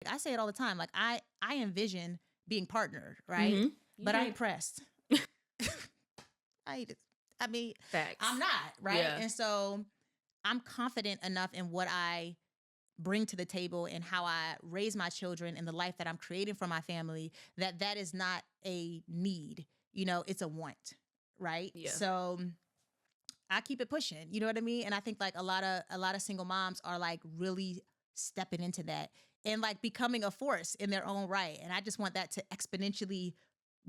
I say it all the time. Like I envision being partnered, right? Mm-hmm. But I ain't pressed. I mean, Facts. I'm not, right? Yeah. And so I'm confident enough in what I bring to the table and how I raise my children and the life that I'm creating for my family, that is not a need, it's a want, right? Yeah. So I keep it pushing, you know what I mean? And I think like a lot of single moms are like really stepping into that and like becoming a force in their own right. And I just want that to exponentially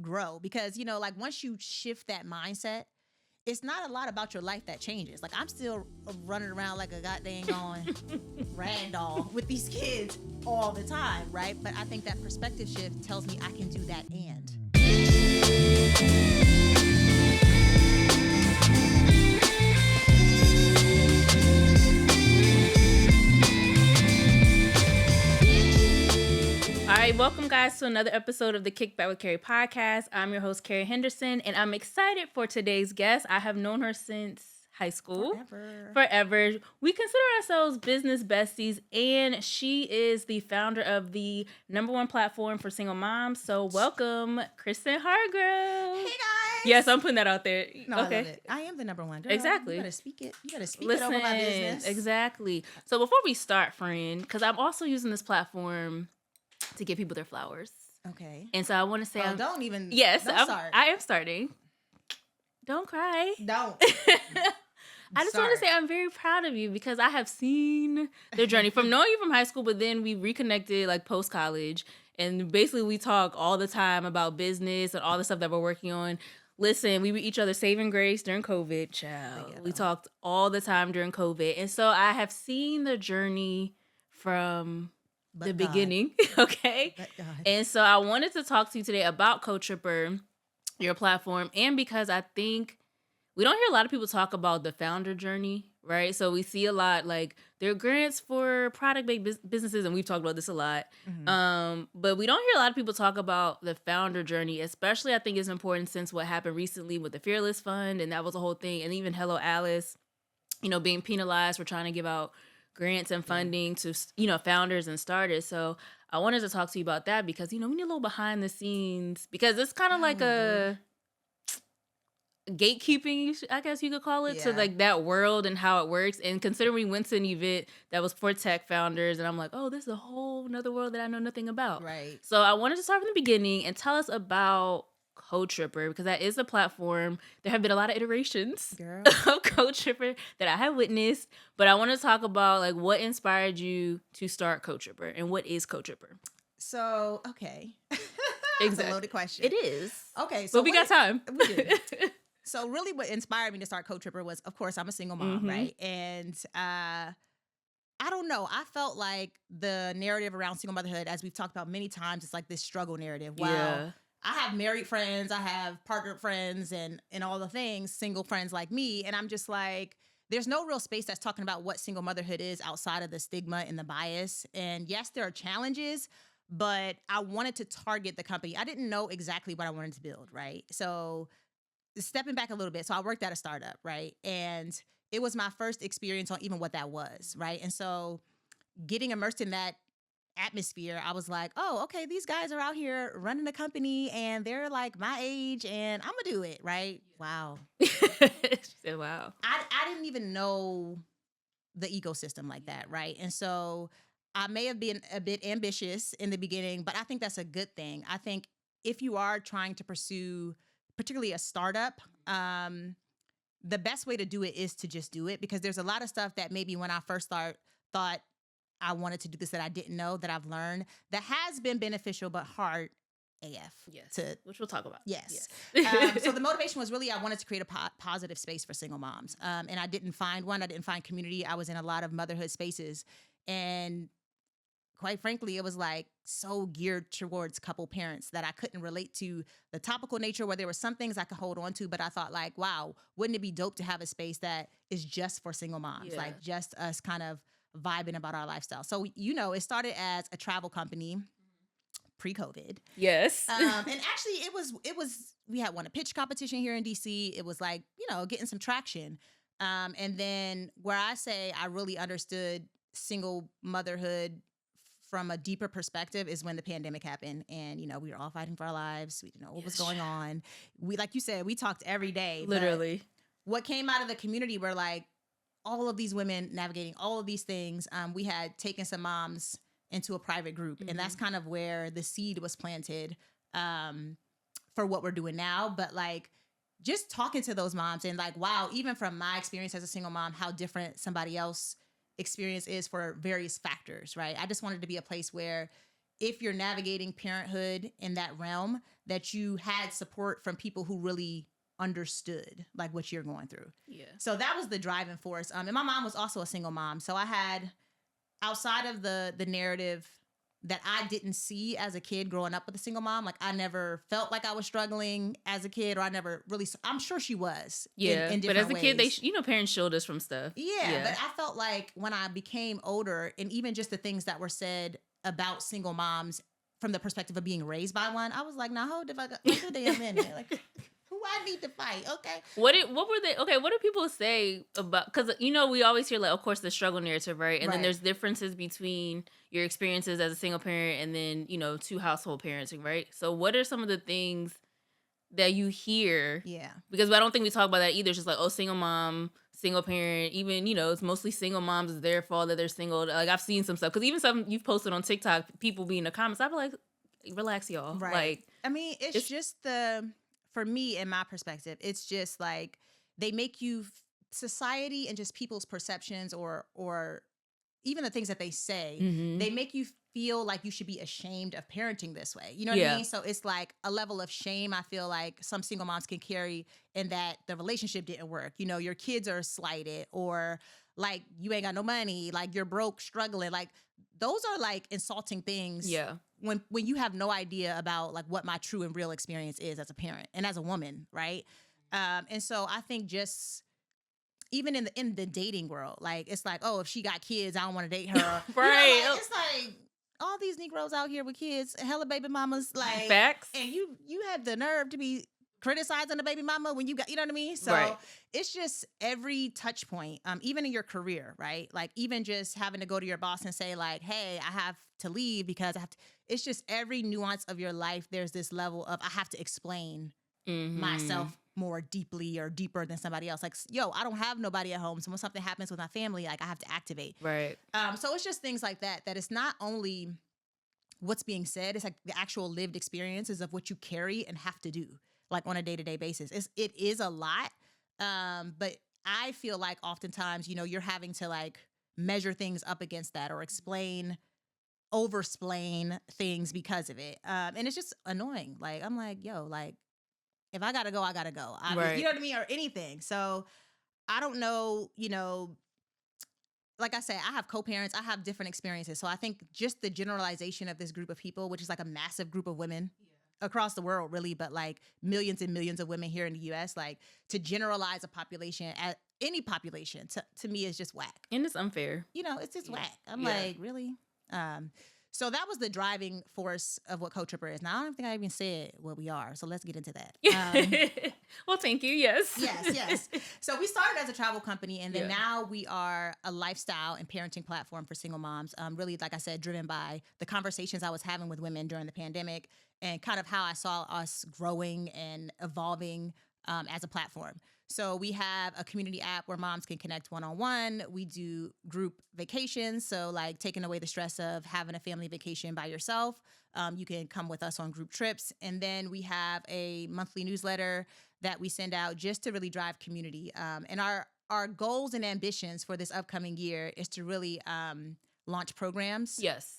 grow because, like once you shift that mindset, it's not a lot about your life that changes. Like I'm still running around like a goddamn on rag doll with these kids all the time, right? But I think that perspective shift tells me I can do that and. All right, welcome guys to another episode of the Kickback with Keri podcast. I'm your host, Keri Henderson, and I'm excited for today's guest. I have known her since high school. Forever. We consider ourselves business besties, and she is the founder of the #1 platform for single moms. So welcome, Krystin Hargrove. Hey guys. Yes, I'm putting that out there. No, okay. I love it. I am the #1 girl. Exactly. You gotta speak it. You gotta speak it over my business. Exactly. So before we start, friend, because I'm also using this platform to give people their flowers. Okay. And so I want to say, don't even. Yes, don't start. I am starting. Don't cry. Don't. I just want to say I'm very proud of you because I have seen their journey from knowing you from high school, but then we reconnected like post college, and basically we talk all the time about business and all the stuff that we're working on. Listen, we were each other saving grace during COVID, child. We talked all the time during COVID, and so I have seen the journey from the beginning, okay? And so I wanted to talk to you today about CoTripper, your platform, and because I think we don't hear a lot of people talk about the founder journey, right? So we see a lot like there are grants for product-based businesses, and we've talked about this a lot. Mm-hmm. But we don't hear a lot of people talk about the founder journey, especially I think it's important since what happened recently with the Fearless Fund, and that was a whole thing. And even Hello Alice, being penalized for trying to give out grants and funding to, founders and starters. So I wanted to talk to you about that because, we need a little behind the scenes because it's kind of like a gatekeeping, I guess you could call it, to like that world and how it works. And considering we went to an event that was for tech founders, and I'm like, oh, this is a whole nother world that I know nothing about. Right. So I wanted to start from the beginning and tell us about CoTripper because that is a platform. There have been a lot of iterations of CoTripper that I have witnessed, but I want to talk about like what inspired you to start CoTripper and what is CoTripper. So, okay. Exactly. That's a loaded question. It is. Okay. So but we got time. We do. So really what inspired me to start CoTripper was, of course, I'm a single mom, right? And I don't know. I felt like the narrative around single motherhood, as we've talked about many times, it's like this struggle narrative. Wow. Yeah. I have married friends, I have partnered friends and all the things, single friends like me. And I'm just like, there's no real space that's talking about what single motherhood is outside of the stigma and the bias. And yes, there are challenges, but I wanted to target the company. I didn't know exactly what I wanted to build, right? So stepping back a little bit. So I worked at a startup, right? And it was my first experience on even what that was, right? And so getting immersed in that atmosphere, I was like, oh, okay, these guys are out here running a company and they're like my age and I'm gonna do it, right? Wow. She said, wow. I didn't even know the ecosystem like that, right? And so I may have been a bit ambitious in the beginning, but I think that's a good thing. I think if you are trying to pursue particularly a startup, the best way to do it is to just do it because there's a lot of stuff that maybe when I first thought I wanted to do this that I didn't know that I've learned that has been beneficial but hard AF. Yes, which we'll talk about. Yes. So the motivation was really I wanted to create a positive space for single moms. And I didn't find one. I didn't find community. I was in a lot of motherhood spaces. And quite frankly, it was like so geared towards couple parents that I couldn't relate to the topical nature where there were some things I could hold on to, but I thought like, wow, wouldn't it be dope to have a space that is just for single moms, like just us kind of vibing about our lifestyle. So, it started as a travel company pre-COVID. Yes. And actually it was, we had won a pitch competition here in DC. It was like, getting some traction. And then where I say I really understood single motherhood from a deeper perspective is when the pandemic happened, and we were all fighting for our lives. We didn't know what was going on. We, like you said, we talked every day. Literally. What came out of the community were like all of these women navigating all of these things. We had taken some moms into a private group, and that's kind of where the seed was planted for what we're doing now. But like, just talking to those moms and like, wow, even from my experience as a single mom, how different somebody else experience is for various factors, right? I just wanted to be a place where if you're navigating parenthood in that realm, that you had support from people who really understood like what you're going through. Yeah. So that was the driving force. And my mom was also a single mom. So I had, outside of the narrative that I didn't see as a kid growing up with a single mom, like I never felt like I was struggling as a kid, or I never really, I'm sure she was. Yeah. In but as a ways. kid, parents showed us from stuff. Yeah. But I felt like when I became older, and even just the things that were said about single moms from the perspective of being raised by one, I was like, now hold the fuck up. Like, who they am in there? Like, who I need to fight? Okay. What were they? Okay, what do people say about? Because we always hear like, of course, the struggle narrative, right? And then there's differences between your experiences as a single parent and then two household parenting, right? So what are some of the things that you hear? Yeah. Because I don't think we talk about that either. It's just like, oh, single mom, single parent. Even it's mostly single moms. It's their fault that they're single. Like I've seen some stuff because even some you've posted on TikTok, people be in the comments. I'd be like, relax, y'all. Right. Like, I mean, it's just for me, in my perspective, it's just like they make you, society and just people's perceptions or even the things that they say, they make you feel like you should be ashamed of parenting this way. You know what I mean? So it's like a level of shame I feel like some single moms can carry in that the relationship didn't work. Your kids are slighted, or like you ain't got no money, like you're broke, struggling. Like those are like insulting things. Yeah. When you have no idea about like what my true and real experience is as a parent and as a woman, right? And so I think just even in the dating world, like it's like, oh, if she got kids, I don't want to date her. Right. Like, it's like all these Negroes out here with kids, hella baby mamas, like facts. And you had the nerve to be criticizing the baby mama when you got, you know what I mean? So it's just every touch point, even in your career, right? Like even just having to go to your boss and say like, hey, I have to leave because I have to. It's just every nuance of your life. There's this level of I have to explain myself more deeply or deeper than somebody else. Like, yo, I don't have nobody at home. So when something happens with my family, like I have to activate. Right. So it's just things like that it's not only what's being said, it's like the actual lived experiences of what you carry and have to do like on a day-to-day basis. It is a lot. But I feel like oftentimes, you're having to like measure things up against that or oversplain things because of it. And it's just annoying. Like, I'm like, yo, like, if I gotta go, I gotta go. Right. You know what I mean? Or anything. So I don't know, like I said, I have co-parents, I have different experiences. So I think just the generalization of this group of people, which is like a massive group of women across the world, really, but like millions and millions of women here in the US, like to generalize a population, any population, to me is just whack. And it's unfair. It's just whack. I'm like, really? So that was the driving force of what CoTripper is. Now, I don't think I even said what we are, so let's get into that. Well, thank you. Yes. Yes. So we started as a travel company, and then now we are a lifestyle and parenting platform for single moms. Really, like I said, driven by the conversations I was having with women during the pandemic and kind of how I saw us growing and evolving as a platform. So we have a community app where moms can connect one-on-one. We do group vacations. So like taking away the stress of having a family vacation by yourself. You can come with us on group trips. And then we have a monthly newsletter that we send out just to really drive community. And our goals and ambitions for this upcoming year is to really launch programs. Yes.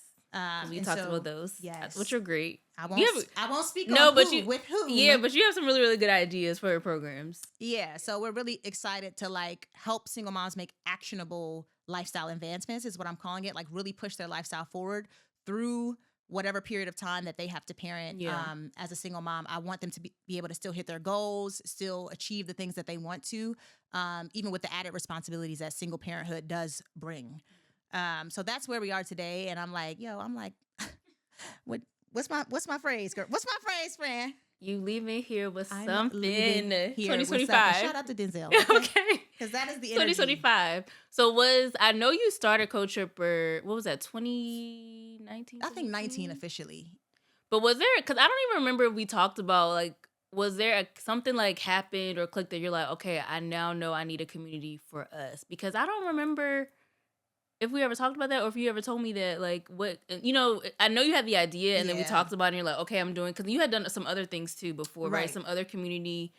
We talked about those. Yes. Which are great. I won't speak on with who. Yeah, but you have some really, really good ideas for your programs. Yeah, so we're really excited to like help single moms make actionable lifestyle advancements is what I'm calling it. Like really push their lifestyle forward through whatever period of time that they have to parent as a single mom. I want them to be able to still hit their goals, still achieve the things that they want to, even with the added responsibilities that single parenthood does bring. So that's where we are today. And I'm like, what's my phrase, girl? What's my phrase, friend? You leave me here with I'm something. leaving here 2025. with something. Shout out to Denzel. Okay. Because that is the energy. 2025. So I know you started CoTripper, what was that, 2019? I think 19 officially. But was there, because I don't even remember if we talked about, like, was there something like happened or clicked that you're like, okay, I now know I need a community for us? Because I don't remember if we ever talked about that or if you ever told me that, like, what, I know you had the idea and then we talked about it and you're like, okay, I'm doing, because you had done some other things too before, right? Some other community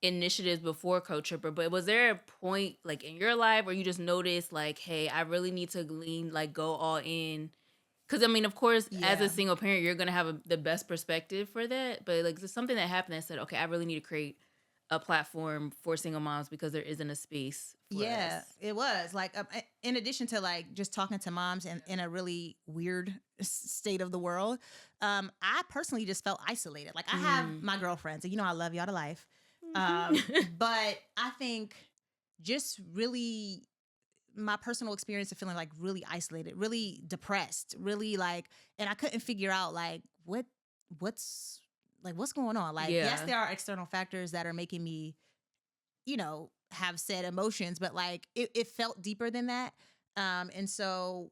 initiatives before CoTripper, but was there a point, like, in your life where you just noticed, like, hey, I really need to go all in? Because, I mean, of course, as a single parent, you're going to have the best perspective for that. But, like, there's something that happened that said, okay, I really need to create a platform for single moms because there isn't a space for us. It was. Like, in addition to, like, just talking to moms in a really weird state of the world, I personally just felt isolated. Like, I have my girlfriends, and, I love y'all to life. But I think just really my personal experience of feeling like really isolated, really depressed, really like, and I couldn't figure out like what's going on. Like, yes, there are external factors that are making me, have said emotions, but like it felt deeper than that. And so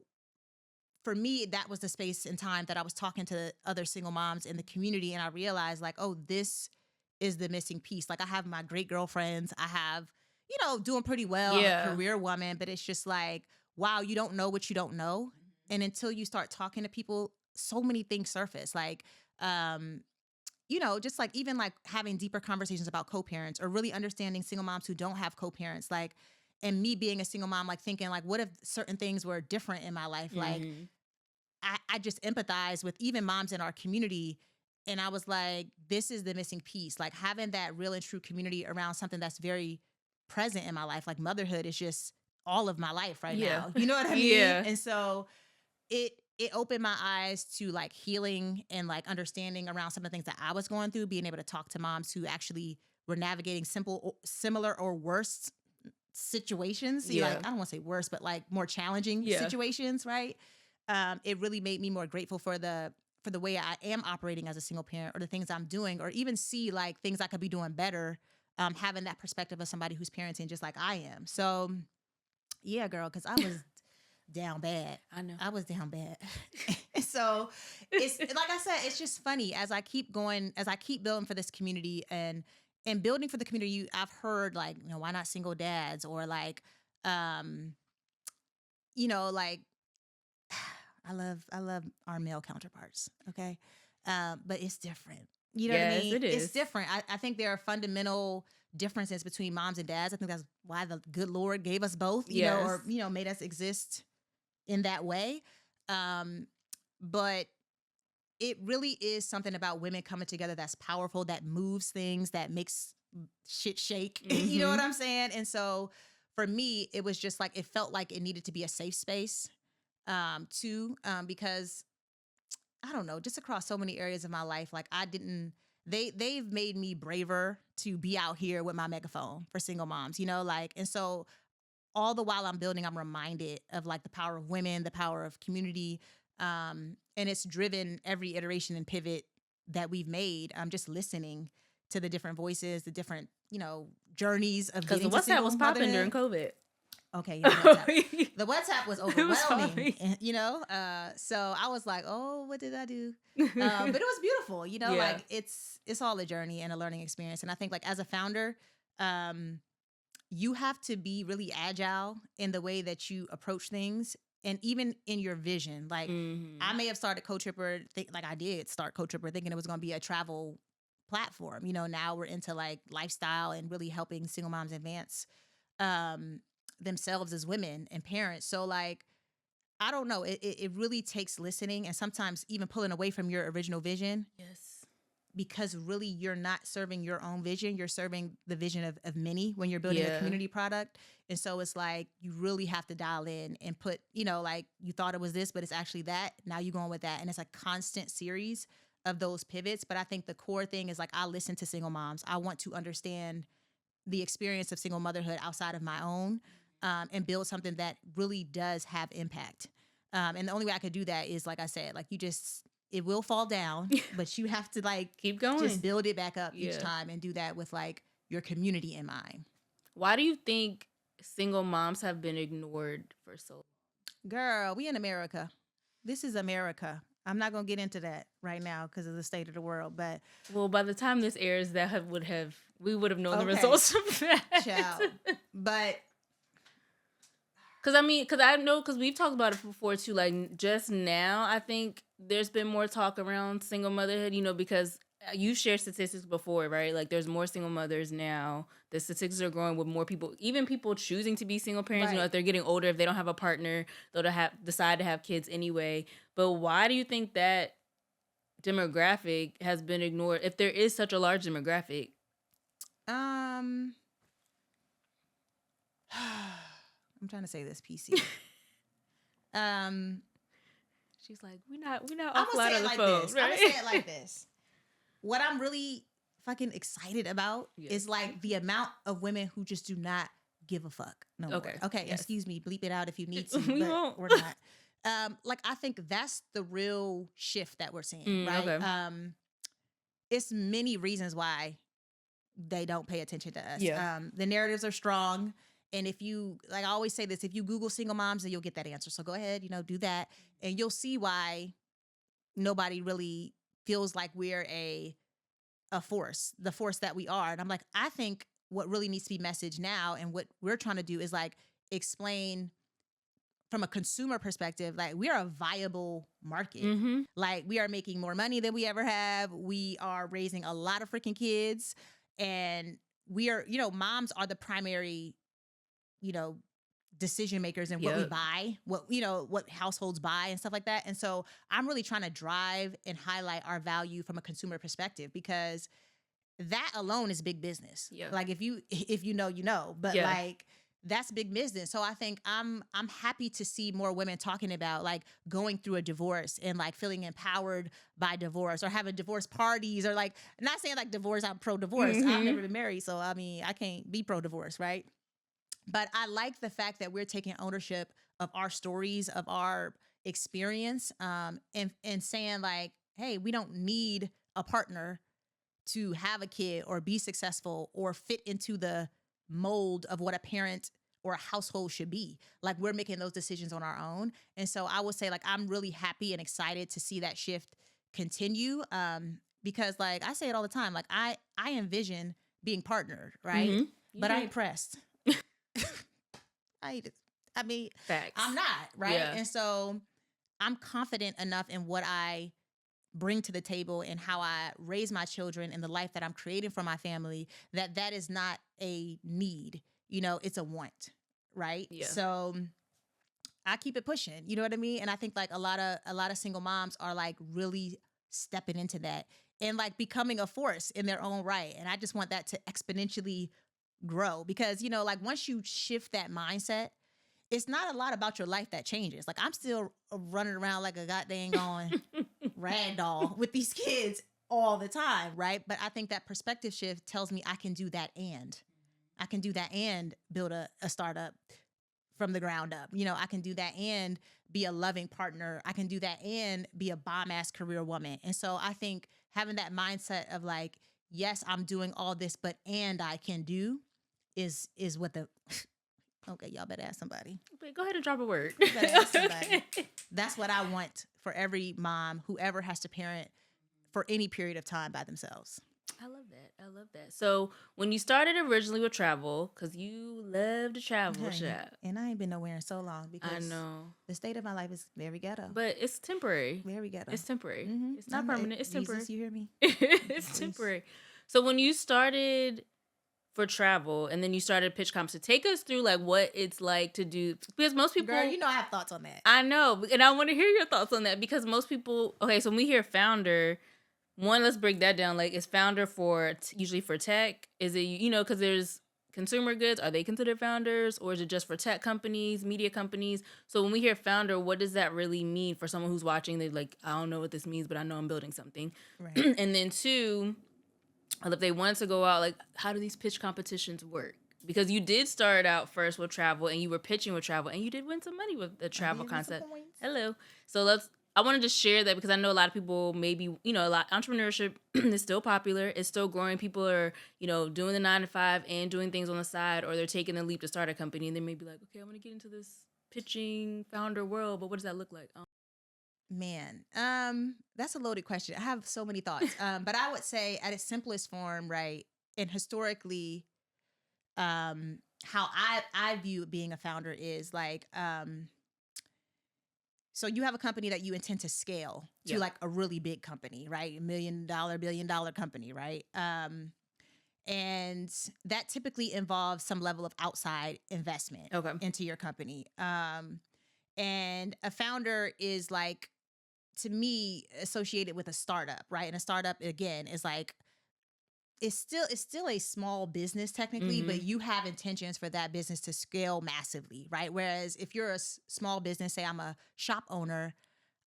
for me, that was the space and time that I was talking to other single moms in the community. And I realized like, oh, this is the missing piece. Like I have my great girlfriends. I have, doing pretty well. I'm a career woman, but it's just like, wow, you don't know what you don't know. And until you start talking to people, so many things surface. Like, just like even like having deeper conversations about co-parents or really understanding single moms who don't have co-parents. Like, and me being a single mom, like thinking like, what if certain things were different in my life? Like, I just empathize with even moms in our community. And I was like, this is the missing piece. Like having that real and true community around something that's very present in my life. Like motherhood is just all of my life right now. You know what I mean? And so it opened my eyes to like healing and like understanding around some of the things that I was going through, being able to talk to moms who actually were navigating similar or worse situations. Like, I don't want to say worse, but like more challenging situations, right? It really made me more grateful for the way I am operating as a single parent or the things I'm doing, or even see like things I could be doing better, having that perspective of somebody who's parenting just like I am. So yeah, girl, because I was down bad. I know. I was down bad. So it's like I said, it's just funny as I keep going, as I keep building for this community and building for the community. I've heard like, why not single dads, or like, like I love our male counterparts. Okay. But it's different. You know what I mean? It is. It's different. I think there are fundamental differences between moms and dads. I think that's why the good Lord gave us both, you know, or, made us exist in that way. But it really is something about women coming together that's powerful, that moves things, that makes shit shake. You know what I'm saying? And so for me, it was just like, it felt like it needed to be a safe space, too, because I don't know, just across so many areas of my life, like they've made me braver to be out here with my megaphone for single moms, like, and so all the while I'm building, I'm reminded of like the power of women, the power of community. And it's driven every iteration and pivot that we've made. I'm just listening to the different voices, the different, journeys of getting to single was motherhood. Popping during COVID. Okay, the WhatsApp was overwhelming, so I was like, oh, what did I do? But it was beautiful, like it's all a journey and a learning experience. And I think like as a founder, you have to be really agile in the way that you approach things. And even in your vision, like I may have started CoTripper, I did start CoTripper thinking it was going to be a travel platform. Now we're into like lifestyle and really helping single moms advance themselves as women and parents. So like, I don't know, it really takes listening and sometimes even pulling away from your original vision. Yes. Because really you're not serving your own vision. You're serving the vision of many when you're building a community product. And so it's like, you really have to dial in and put, like you thought it was this, but it's actually that. Now you're going with that. And it's a constant series of those pivots. But I think the core thing is like, I listen to single moms. I want to understand the experience of single motherhood outside of my own, and build something that really does have impact. And the only way I could do that is, like I said, like it will fall down, but you have to like keep going, just build it back up each time and do that with like your community in mind. Why do you think single moms have been ignored for so long? Girl, we in America. This is America. I'm not gonna get into that right now because of the state of the world. But well, by the time this airs, we would have known the results of that. Child. But because I know we've talked about it before too. Like just now, I think there's been more talk around single motherhood. Because you shared statistics before, right? Like there's more single mothers now. The statistics are growing with more people, even people choosing to be single parents. Right. If they're getting older, if they don't have a partner, they'll decide to have kids anyway. But why do you think that demographic has been ignored? If there is such a large demographic, I'm trying to say this PC. She's like, we're not I'm off gonna say on it the like phone, this. right? I'm gonna say it like this. What I'm really fucking excited about is like the amount of women who just do not give a fuck no more. Okay, yes. Excuse me, bleep it out if you need to, We but won't. we're not. Like I think that's the real shift that we're seeing, right? Okay. It's many reasons why they don't pay attention to us. Yeah. The narratives are strong. And if you, like I always say this, if you Google single moms, then you'll get that answer. So go ahead, do that. And you'll see why nobody really feels like we're a force, the force that we are. And I'm like, I think what really needs to be messaged now and what we're trying to do is like explain from a consumer perspective, like we are a viable market. Mm-hmm. Like we are making more money than we ever have. We are raising a lot of freaking kids. And we are, moms are the primary, decision makers in what we buy, what households buy and stuff like that. And so I'm really trying to drive and highlight our value from a consumer perspective because that alone is big business. Yeah. Like if you know, but like that's big business. So I think I'm happy to see more women talking about like going through a divorce and like feeling empowered by divorce or having divorce parties or like not saying like divorce, I'm pro-divorce. Mm-hmm. I've never been married. So I mean, I can't be pro-divorce, right? But I like the fact that we're taking ownership of our stories, of our experience, and saying like, hey, we don't need a partner to have a kid or be successful or fit into the mold of what a parent or a household should be. Like we're making those decisions on our own. And so I would say like, I'm really happy and excited to see that shift continue. Because like I say it all the time, like I envision being partnered, right? Mm-hmm. But I ain't pressed. I mean, facts. I'm not, right? Yeah. And so I'm confident enough in what I bring to the table and how I raise my children and the life that I'm creating for my family, that is not a need, it's a want, right? Yeah. So I keep it pushing, you know what I mean? And I think like a lot of single moms are like really stepping into that and like becoming a force in their own right. And I just want that to exponentially grow because, like once you shift that mindset, it's not a lot about your life that changes. Like I'm still running around like a goddamn on rag doll with these kids all the time, right? But I think that perspective shift tells me I can do that and build a startup from the ground up. I can do that and be a loving partner. I can do that and be a bomb-ass career woman. And so I think having that mindset of like, yes, I'm doing all this, but and I can do is what the... Okay, y'all better ask somebody. But go ahead and drop a word. You better ask somebody. That's what I want for every mom, whoever has to parent for any period of time by themselves. I love that. So when you started originally with travel, because you love to travel, and I ain't been nowhere in so long because I know the state of my life is very ghetto. But it's temporary. Very ghetto. It's temporary. Mm-hmm. It's not permanent. It's temporary. Jesus, you hear me? It's temporary. So when you started for travel and then you started pitch comps, to take us through like what it's like to do, because most people, girl, I have thoughts on that. I know, and I want to hear your thoughts on that because most people, okay, so when we hear founder, one, let's break that down. Like, is founder usually for tech? Is it, because there's consumer goods, are they considered founders, or is it just for tech companies, media companies? So when we hear founder, what does that really mean for someone who's watching? They're like, I don't know what this means, but I know I'm building something. Right. And then two, if they wanted to go out, like, how do these pitch competitions work? Because you did start out first with travel and you were pitching with travel and you did win some money with the travel concept. Hello. So I wanted to share that because I know a lot of people maybe, entrepreneurship is still popular. It's still growing. People are, doing the 9 to 5 and doing things on the side, or they're taking the leap to start a company and they may be like, okay, I want to get into this pitching founder world, but what does that look like? Man, that's a loaded question. I have so many thoughts. But I would say at its simplest form, right, and historically, how I view being a founder is like, so you have a company that you intend to scale to like a really big company, right? $1 million, $1 billion company, right? And that typically involves some level of outside investment into your company. And a founder is like, to me, associated with a startup, right? And a startup, again, is like, it's still a small business technically, but you have intentions for that business to scale massively, right? Whereas if you're a small business, say I'm a shop owner,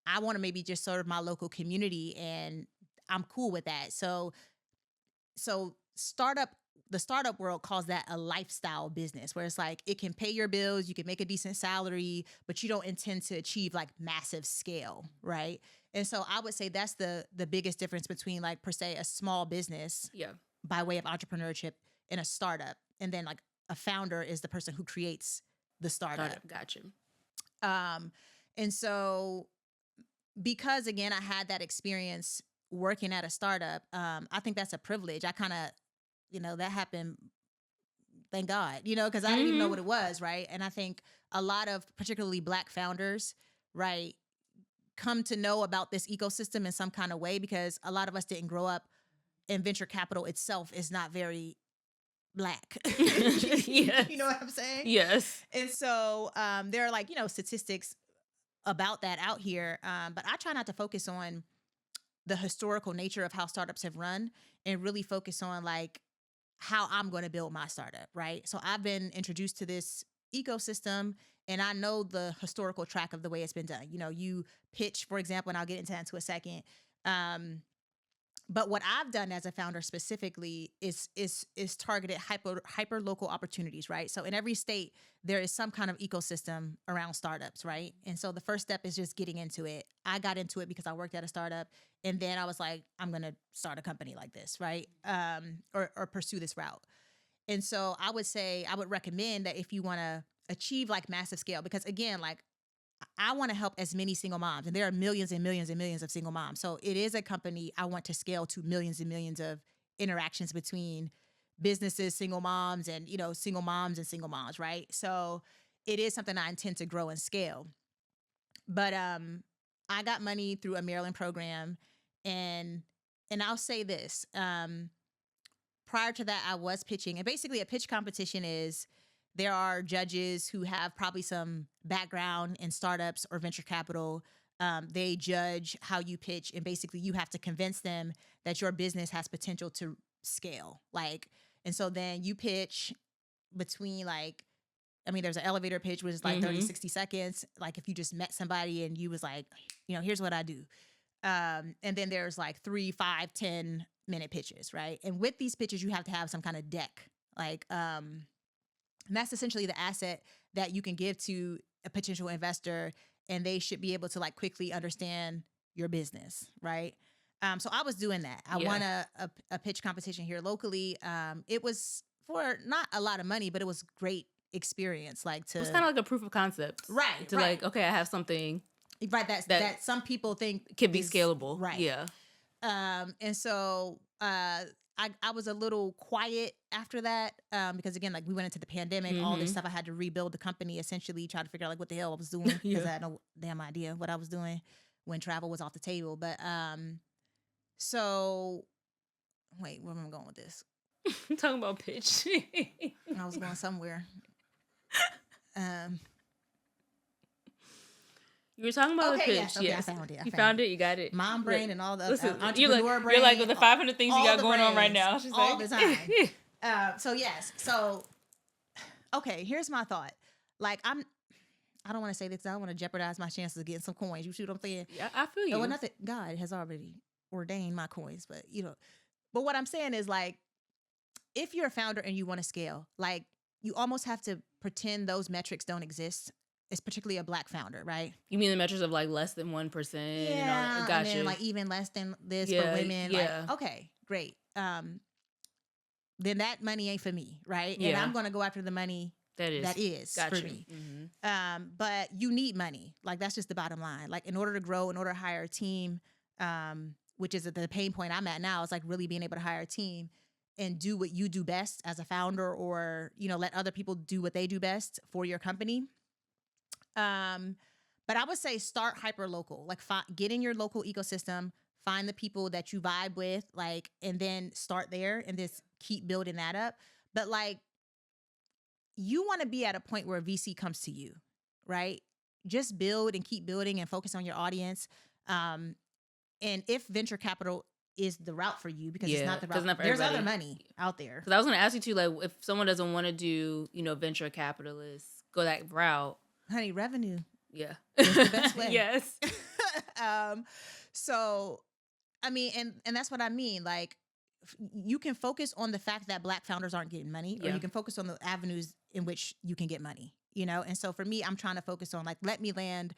I want to maybe just serve my local community and I'm cool with that. So the startup world calls that a lifestyle business, where it's like it can pay your bills, you can make a decent salary, but you don't intend to achieve like massive scale, right? And so I would say that's the biggest difference between like per se a small business by way of entrepreneurship and a startup. And then like a founder is the person who creates the startup. Gotcha. And so because again, I had that experience working at a startup, I think that's a privilege. I kind of, that happened, thank God, because I didn't even know what it was, right? And I think a lot of particularly Black founders, right, come to know about this ecosystem in some kind of way because a lot of us didn't grow up, and venture capital itself is not very Black. Yes. You know what I'm saying? Yes. And so there are like, statistics about that out here. But I try not to focus on the historical nature of how startups have run and really focus on like how I'm going to build my startup, right? So I've been introduced to this ecosystem and I know the historical track of the way it's been done. You pitch, for example, and I'll get into that in a second. But what I've done as a founder specifically is targeted hyper local opportunities, right? So in every state, there is some kind of ecosystem around startups, right? And so the first step is just getting into it. I got into it because I worked at a startup, and then I was like, I'm gonna start a company like this, right? Or pursue this route. And so I would recommend that if you want to achieve like massive scale, because again, like I want to help as many single moms, and there are millions and millions and millions of single moms. So it is a company I want to scale to millions and millions of interactions between businesses, single moms, and, single moms and single moms, right? So it is something I intend to grow and scale. But I got money through a Maryland program, and I'll say this. Prior to that, I was pitching, and basically a pitch competition is there are judges who have probably some background in startups or venture capital. They judge how you pitch, and basically you have to convince them that your business has potential to scale. And so then you pitch between there's an elevator pitch, which is like 30, 60 seconds. Like if you just met somebody and you was like, here's what I do. And then there's like 3, 5, 10-minute pitches, right? And with these pitches, you have to have some kind of deck. And that's essentially the asset that you can give to a potential investor, and they should be able to like quickly understand your business, right? So I was doing that. I won a pitch competition here locally. It was for not a lot of money, but it was great experience. It was kind of like a proof of concept, right? Like, okay, I have something, right? That some people think can be scalable, right? Yeah. And so I was a little quiet after that because again, like we went into the pandemic, all this stuff. I had to rebuild the company, essentially try to figure out like what the hell I was doing because I had no damn idea what I was doing when travel was off the table. But so wait, where am I going with this? I'm talking about pitch. I was going somewhere. You were talking about a pitch. Yes. Okay, yes. I found it. You found it. You got it. Mom brain and all the entrepreneur brain. You're like with the 500 things you got going on right now. She's all the time. So okay. Here's my thought. I don't want to say this. I don't want to jeopardize my chances of getting some coins. You see what I'm saying? Yeah, I feel you. Well, nothing. God has already ordained my coins, but But what I'm saying is if you're a founder and you want to scale, you almost have to pretend those metrics don't exist. is particularly a Black founder, right? You mean the metrics of like less than 1%? And all that? Gotcha. And then like even less than this for women. Like, okay, great. Then that money ain't for me, right? And I'm going to go after the money that is for me. But you need money. Like, that's just the bottom line. Like, in order to grow, in order to hire a team, which is the pain point I'm at now, is like really being able to hire a team and do what you do best as a founder, or, you know, let other people do what they do best for your company. But I would say start hyper local, like get in your local ecosystem, find the people that you vibe with, like, and then start there and just keep building that up. But like, you want to be at a point where VC comes to you, right? Just build and keep building and focus on your audience. And if venture capital is the route for you, because it's not the route, there's other money out there. Because I was going to ask you too, like, if someone doesn't want to do, you know, venture capitalists, go that route. Honey, revenue. Yeah. It's the best way. Yes. So, I mean, and that's what I mean. Like, you can focus on the fact that Black founders aren't getting money, or you can focus on the avenues in which you can get money, you know? And so for me, I'm trying to focus on, like, let me land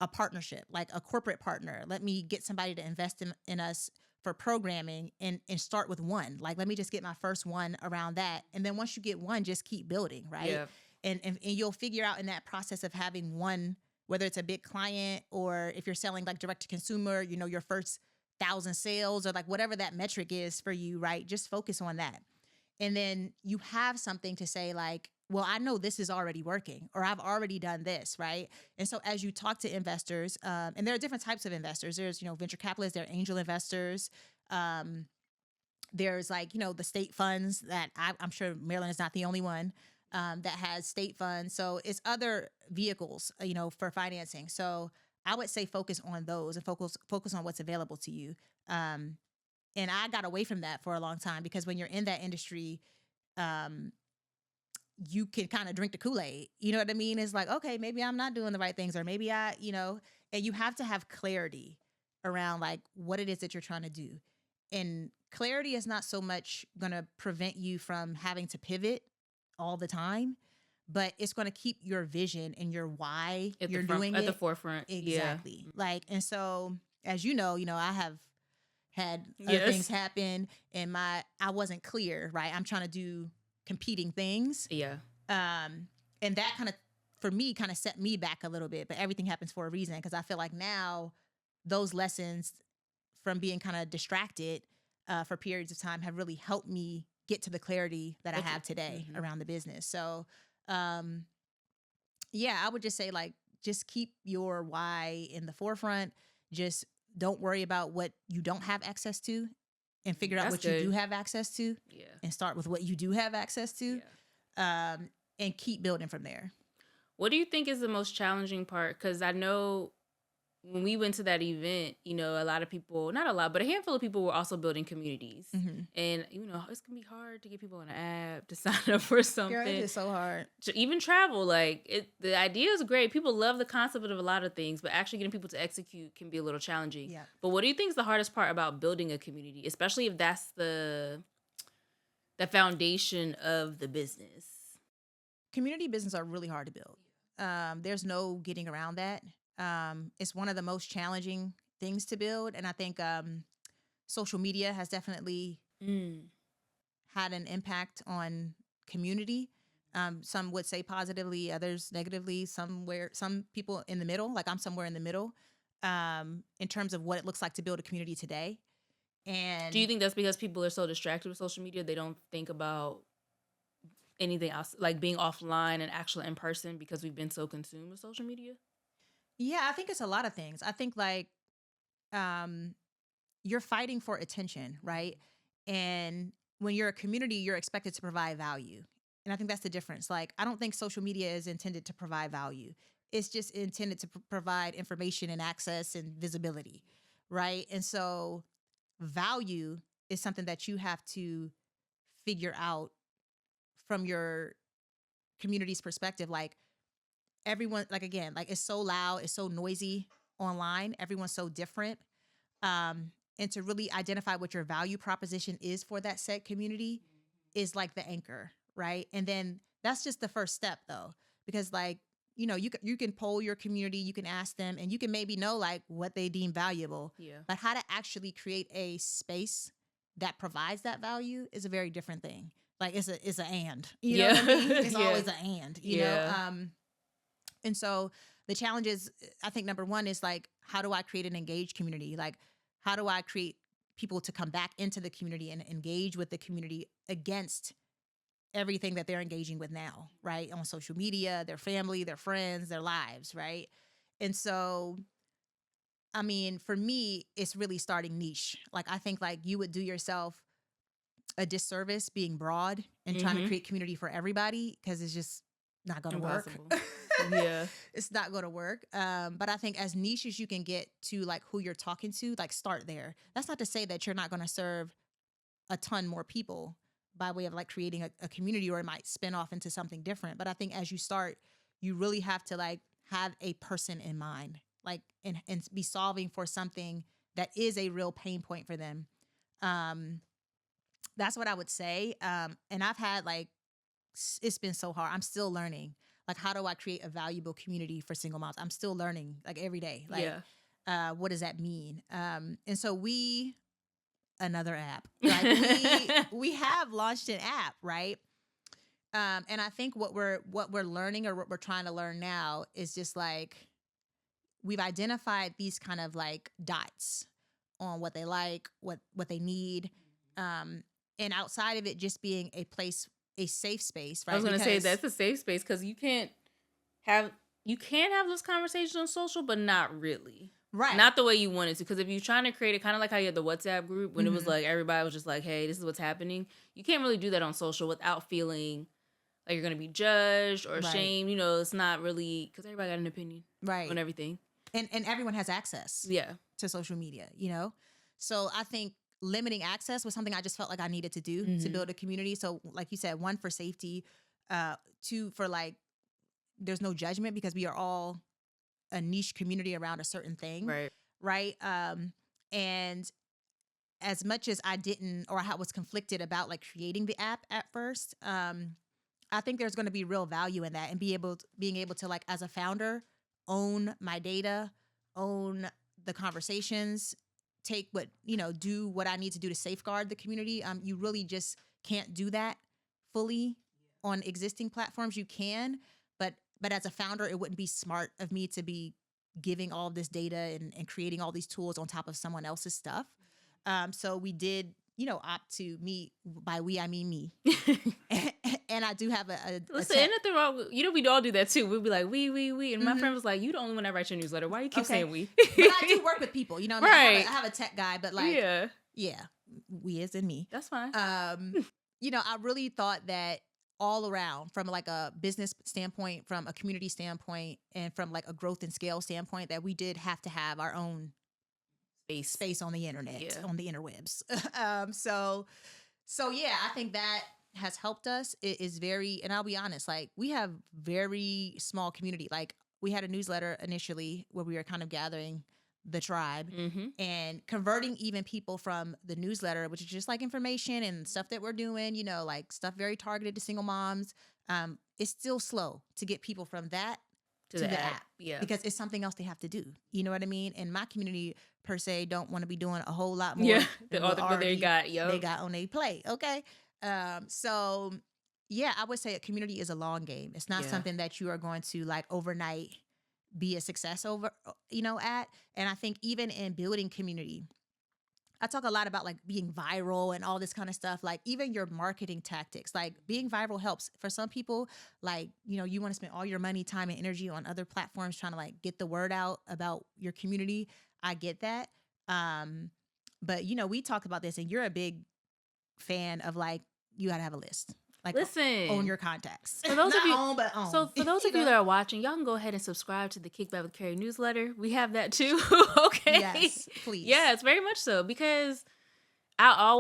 a partnership, like a corporate partner. Let me get somebody to invest in us for programming, and start with one. Like, let me just get my first one around that. And then once you get one, just keep building, right? Yeah. And you'll figure out in that process of having one, whether it's a big client or if you're selling like direct to consumer, you know, your first 1,000 sales, or like whatever that metric is for you, right? Just focus on that. And then you have something to say like, well, I know this is already working, or I've already done this, right? And so as you talk to investors, and there are different types of investors. There's, you know, venture capitalists, there are angel investors. There's like, you know, the state funds that I'm sure Maryland is not the only one. That has state funds. So it's other vehicles, you know, for financing. So I would say focus on those and focus on what's available to you. And I got away from that for a long time, because when you're in that industry, you can kind of drink the Kool-Aid. You know what I mean? It's like, okay, maybe I'm not doing the right things, or maybe you know, and you have to have clarity around like what it is that you're trying to do. And clarity is not so much going to prevent you from having to pivot all the time, but it's going to keep your vision and your why you're doing it at the forefront. Exactly. Yeah. Like, and so as you know, I have had other things happen, and I wasn't clear, right? I'm trying to do competing things. Yeah. And that kind of, for me, kind of set me back a little bit, but everything happens for a reason. Cause I feel like now those lessons from being kind of distracted for periods of time have really helped me get to the clarity that I have today around the business. So, yeah, I would just say like, just keep your why in the forefront. Just don't worry about what you don't have access to, and figure out what you do have access to. Yeah. And start with what you do have access to. Yeah. And keep building from there. What do you think is the most challenging part? Because I know when we went to that event, you know, a lot of people, not a lot, but a handful of people were also building communities. Mm-hmm. And, you know, it's going to be hard to get people on an app to sign up for something. Girl, it is so hard. To even travel, like, the idea is great. People love the concept of a lot of things, but actually getting people to execute can be a little challenging. Yeah. But what do you think is the hardest part about building a community, especially if that's the foundation of the business? Community business are really hard to build. There's no getting around that. It's one of the most challenging things to build. And I think social media has definitely had an impact on community. Some would say positively, others negatively, some people in the middle, like I'm somewhere in the middle, in terms of what it looks like to build a community today. And do you think that's because people are so distracted with social media, they don't think about anything else, like being offline and actually in person, because we've been so consumed with social media? Yeah, I think it's a lot of things. I think like you're fighting for attention, right? And when you're a community, you're expected to provide value. And I think that's the difference. Like, I don't think social media is intended to provide value. It's just intended to provide information and access and visibility, right? And so value is something that you have to figure out from your community's perspective. Like, everyone, like, again, like, it's so loud, it's so noisy online. Everyone's so different. And to really identify what your value proposition is for that said community is like the anchor, right? And then that's just the first step, though, because like you can poll your community, you can ask them, and you can maybe know like what they deem valuable. Yeah. But how to actually create a space that provides that value is a very different thing. Like it's a and. You know what I mean? It's always an and, you know? And so the challenge is, I think number one is like, how do I create an engaged community? Like, how do I create people to come back into the community and engage with the community against everything that they're engaging with now, right? On social media, their family, their friends, their lives, right? And so, I mean, for me, it's really starting niche. Like, I think like you would do yourself a disservice being broad and trying to create community for everybody, because it's just not going to work. Yeah. It's not going to work. But I think as niche as you can get to like who you're talking to, like start there. That's not to say that you're not going to serve a ton more people by way of like creating a community, or it might spin off into something different. But I think as you start, you really have to like have a person in mind, like, and be solving for something that is a real pain point for them. That's what I would say. And I've had like, it's been so hard. I'm still learning. Like, how do I create a valuable community for single moms? I'm still learning like every day. Like, what does that mean? And so another app. Like we have launched an app, right? And I think what we're learning, or what we're trying to learn now, is just like we've identified these kind of like dots on what they like, what they need, and outside of it just being a place, a safe space, right? I was going to say that's a safe space, because you can have those conversations on social, but not really. Right. Not the way you wanted to. Because if you're trying to create it, kind of like how you had the WhatsApp group, when it was like everybody was just like, hey, this is what's happening. You can't really do that on social without feeling like you're going to be judged or shamed. You know, it's not really, because everybody got an opinion on everything. And everyone has access to social media, you know? So I think limiting access was something I just felt like I needed to do to build a community. So like you said, one, for safety, two, for like, there's no judgment, because we are all a niche community around a certain thing. Right. And as much as I didn't, or I was conflicted about like creating the app at first, I think there's going to be real value in that, and being able to like, as a founder, own my data, own the conversations, take what, do what I need to do to safeguard the community. You really just can't do that fully on existing platforms. You can, but as a founder, it wouldn't be smart of me to be giving all of this data and creating all these tools on top of someone else's stuff. So we did, opt to me. By we, I mean me. And I do have listen, ain't nothing wrong with, we all do that too. We'll be like, we. And my friend was like, you the only one that writes your newsletter. Why you keep saying we? But I do work with people, what I mean? I have a tech guy, but like, yeah, we as in me. That's fine. I really thought that all around, from like a business standpoint, from a community standpoint, and from like a growth and scale standpoint, that we did have to have our own space on the internet, on the interwebs. So yeah, I think that has helped us. It is very, and I'll be honest, like we have very small community. Like we had a newsletter initially where we were kind of gathering the tribe and converting even people from the newsletter, which is just like information and stuff that we're doing, like stuff very targeted to single moms. It's still slow to get people from that to the app. Yeah. Because it's something else they have to do. You know what I mean? And my community per se don't want to be doing a whole lot more than what they got on their plate. Okay. So yeah, I would say a community is a long game. It's not something that you are going to like overnight be a success at. And I think even in building community, I talk a lot about like being viral and all this kind of stuff. Like even your marketing tactics, like being viral helps for some people. Like, you want to spend all your money, time, and energy on other platforms trying to like get the word out about your community. I get that. But we talked about this, and you're a big fan of like, you got to have a list. Like, listen, own your contacts. For those of you, so for those of you that are watching, y'all can go ahead and subscribe to the Kickback with Keri newsletter. We have that too. Okay. Yes, please. Yes, very much so. Because I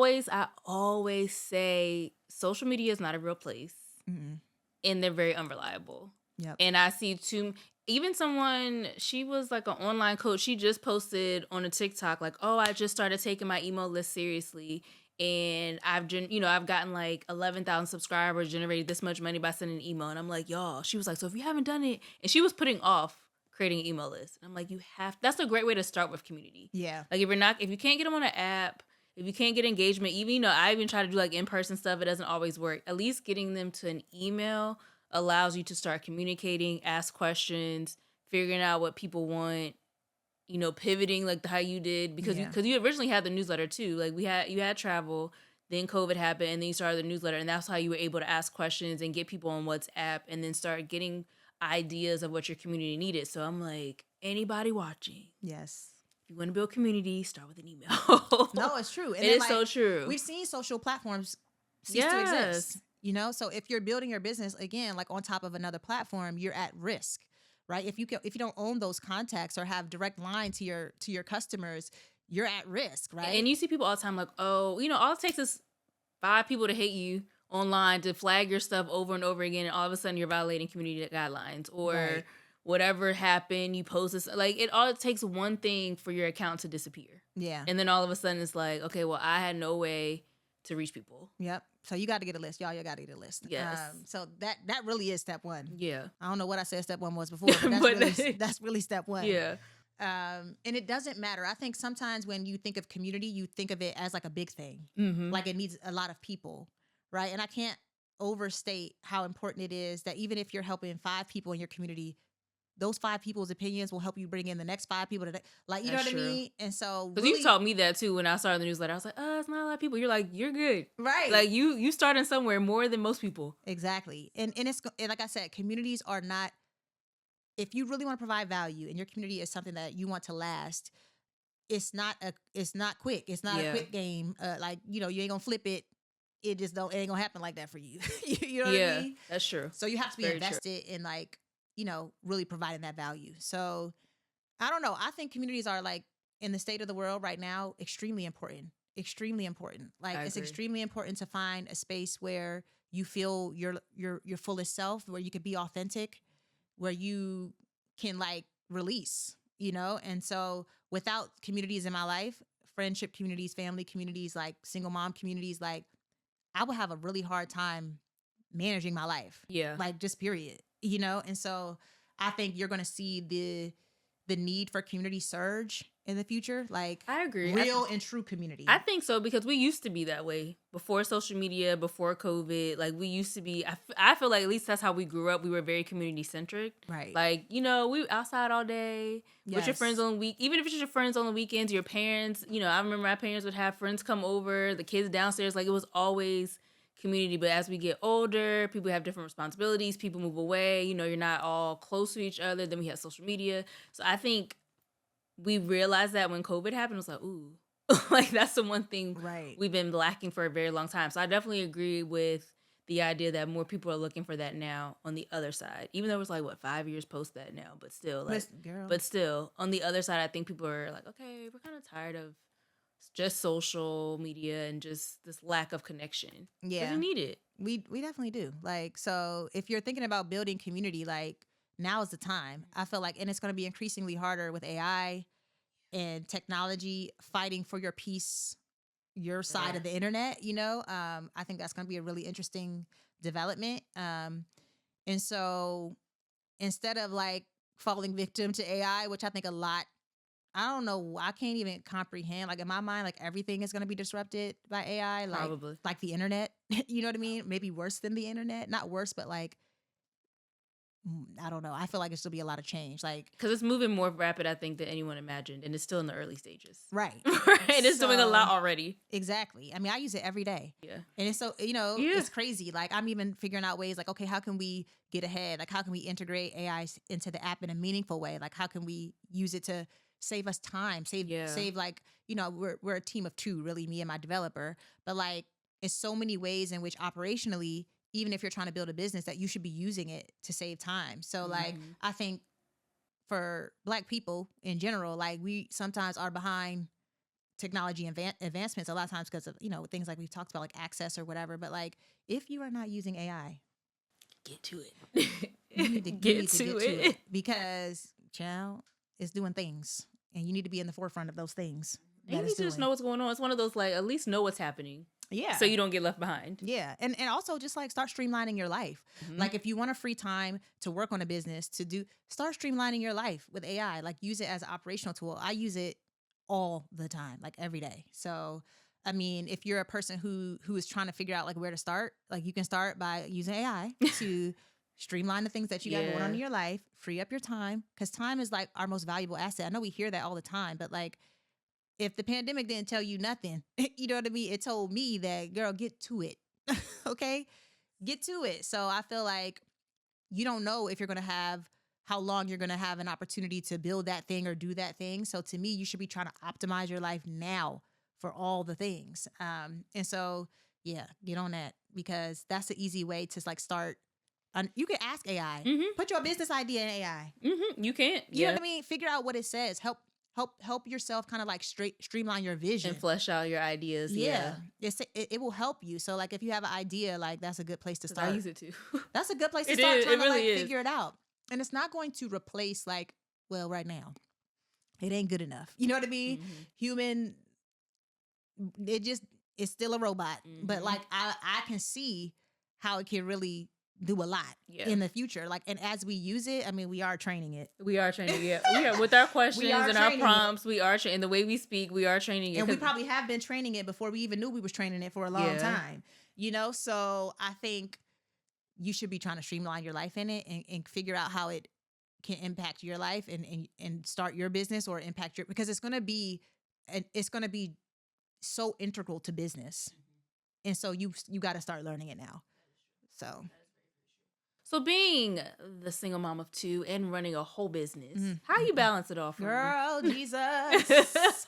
always say social media is not a real place, and they're very unreliable. Yep. And I see even someone, she was like an online coach. She just posted on a TikTok like, oh, I just started taking my email list seriously. and I've gotten like 11,000 subscribers, generated this much money by sending an email. And I'm like, y'all, she was like, so if you haven't done it, and she was putting off creating an email list. And I'm like, that's a great way to start with community. Yeah. Like if you can't get them on an app, if you can't get engagement, even, I even try to do like in-person stuff, it doesn't always work. At least getting them to an email allows you to start communicating, ask questions, figuring out what people want, pivoting like how you did, because you originally had the newsletter too. Like you had travel, then COVID happened, and then you started the newsletter, and that's how you were able to ask questions and get people on WhatsApp, and then start getting ideas of what your community needed. So I'm like, anybody watching, yes, if you want to build community, start with an email. No, it's true. And it is so true. We've seen social platforms cease to exist. So if you're building your business again, like on top of another platform, you're at risk, right? If you don't own those contacts or have direct line to your customers, you're at risk, right? And you see people all the time like, oh, all it takes is 5 people to hate you online to flag your stuff over and over again, and all of a sudden you're violating community guidelines, or whatever happened, you post this. Like, it takes one thing for your account to disappear. Yeah. And then all of a sudden it's like, okay, well, I had no way to reach people. Yep. So you got to get a list. Y'all got to get a list. Yes. So that really is step one. Yeah. I don't know what I said step one was before, but that's really step one. Yeah. And it doesn't matter. I think sometimes when you think of community, you think of it as like a big thing. Mm-hmm. Like it needs a lot of people, right? And I can't overstate how important it is that even if you're helping 5 people in your community, those 5 people's opinions will help you bring in the next 5 people. Like, you know what I mean? And so, because you taught me that too when I started the newsletter. I was like, it's not a lot of people. You're like, you're good, right? Like you starting somewhere more than most people. Exactly. And it's like I said, communities are not. If you really want to provide value and your community is something that you want to last, it's not quick. It's not a quick game. Like, you ain't gonna flip it. It ain't gonna happen like that for you. You know what I mean? That's true. So you have to be invested in like, really providing that value. So I don't know. I think communities are like, in the state of the world right now, extremely important. Extremely important. Like, it's extremely important to find a space where you feel your fullest self, where you can be authentic, where you can like release, And so without communities in my life, friendship communities, family communities, like single mom communities, like I would have a really hard time managing my life. Yeah. Like, just period. And so I think you're going to see the need for community surge in the future. Like, I agree. Real and true community. I think so, because we used to be that way before social media, before COVID. Like, we used to be, I feel like at least that's how we grew up. We were very community centric. Right. Like, we outside all day with your friends on the week. Even if it's your friends on the weekends, your parents, I remember my parents would have friends come over, the kids downstairs. Like, it was always community. But as we get older, people have different responsibilities, people move away, you're not all close to each other. Then we have social media. So I think we realized that when COVID happened, it was like, ooh, like that's the one thing we've been lacking for a very long time. So I definitely agree with the idea that more people are looking for that now on the other side, even though it was like 5 years post that now, but still but still on the other side, I think people are like, okay, we're kind of tired of just social media and just this lack of connection. Yeah. We need it. We definitely do. Like, so if you're thinking about building community, like, now is the time. I feel like, and it's going to be increasingly harder with AI and technology fighting for your piece, your side of the internet, I think that's going to be a really interesting development. And so instead of like falling victim to AI, which I think a lot, I don't know, I can't even comprehend. Like, in my mind, like, everything is going to be disrupted by AI. Like, probably. Like the internet, you know what I mean? Maybe worse than the internet. Not worse, but like, I don't know. I feel like it's still be a lot of change. Like, because it's moving more rapid, I think, than anyone imagined. And it's still in the early stages. Right. And it's doing a lot already. Exactly. I mean, I use it every day. Yeah. And it's so, it's crazy. Like, I'm even figuring out ways like, okay, how can we get ahead? Like, how can we integrate AI into the app in a meaningful way? Like, how can we use it to save us time, save like, we're a team of 2, really, me and my developer, but like, it's so many ways in which operationally, even if you're trying to build a business, that you should be using it to save time. So like, I think for Black people in general, like, we sometimes are behind technology advancements a lot of times because of, things like we've talked about, like access or whatever. But like, if you are not using AI, get to it. You need to get to it because, child, it's doing things. And you need to be in the forefront of those things. And you need to just know what's going on. It's one of those, like, at least know what's happening. Yeah. So you don't get left behind. Yeah. And also just like start streamlining your life. Like if you want a free time to work on a business, start streamlining your life with AI. Like use it as an operational tool. I use it all the time, like every day. So, I mean, if you're a person who is trying to figure out like where to start, like you can start by using AI to streamline the things that you got going on in your life, free up your time. Because time is like our most valuable asset. I know we hear that all the time, but like, if the pandemic didn't tell you nothing, you know what I mean? It told me that, girl, get to it. Okay? Get to it. So I feel like you don't know if you're going to have, how long you're going to have an opportunity to build that thing or do that thing. So to me, you should be trying to optimize your life now for all the things. And so, yeah, get on that because that's the easy way to like start. You can ask AI. Put your business idea in AI. You can. You know what I mean? Figure out what it says. Help yourself kind of like streamline your vision and flesh out your ideas. Yeah. It will help you. So like if you have an idea, like that's a good place to start. I use it too. That's a good place to start trying to like figure it out. And it's not going to replace like, well, right now, it ain't good enough. You know what I mean? Human, it's still a robot. But like I can see how it can really do a lot in the future. Like, and as we use it, I mean, we are training it. We are with our questions and our prompts. We are training the way we speak. We are training it, and we probably have been training it before we even knew we was training it for a long time. You know, so I think you should be trying to streamline your life in it and figure out how it can impact your life and start your business or impact your, because it's going to be so integral to business, and so you got to start learning it now. So being the single mom of two and running a whole business, how you balance it all? Girl, Jesus.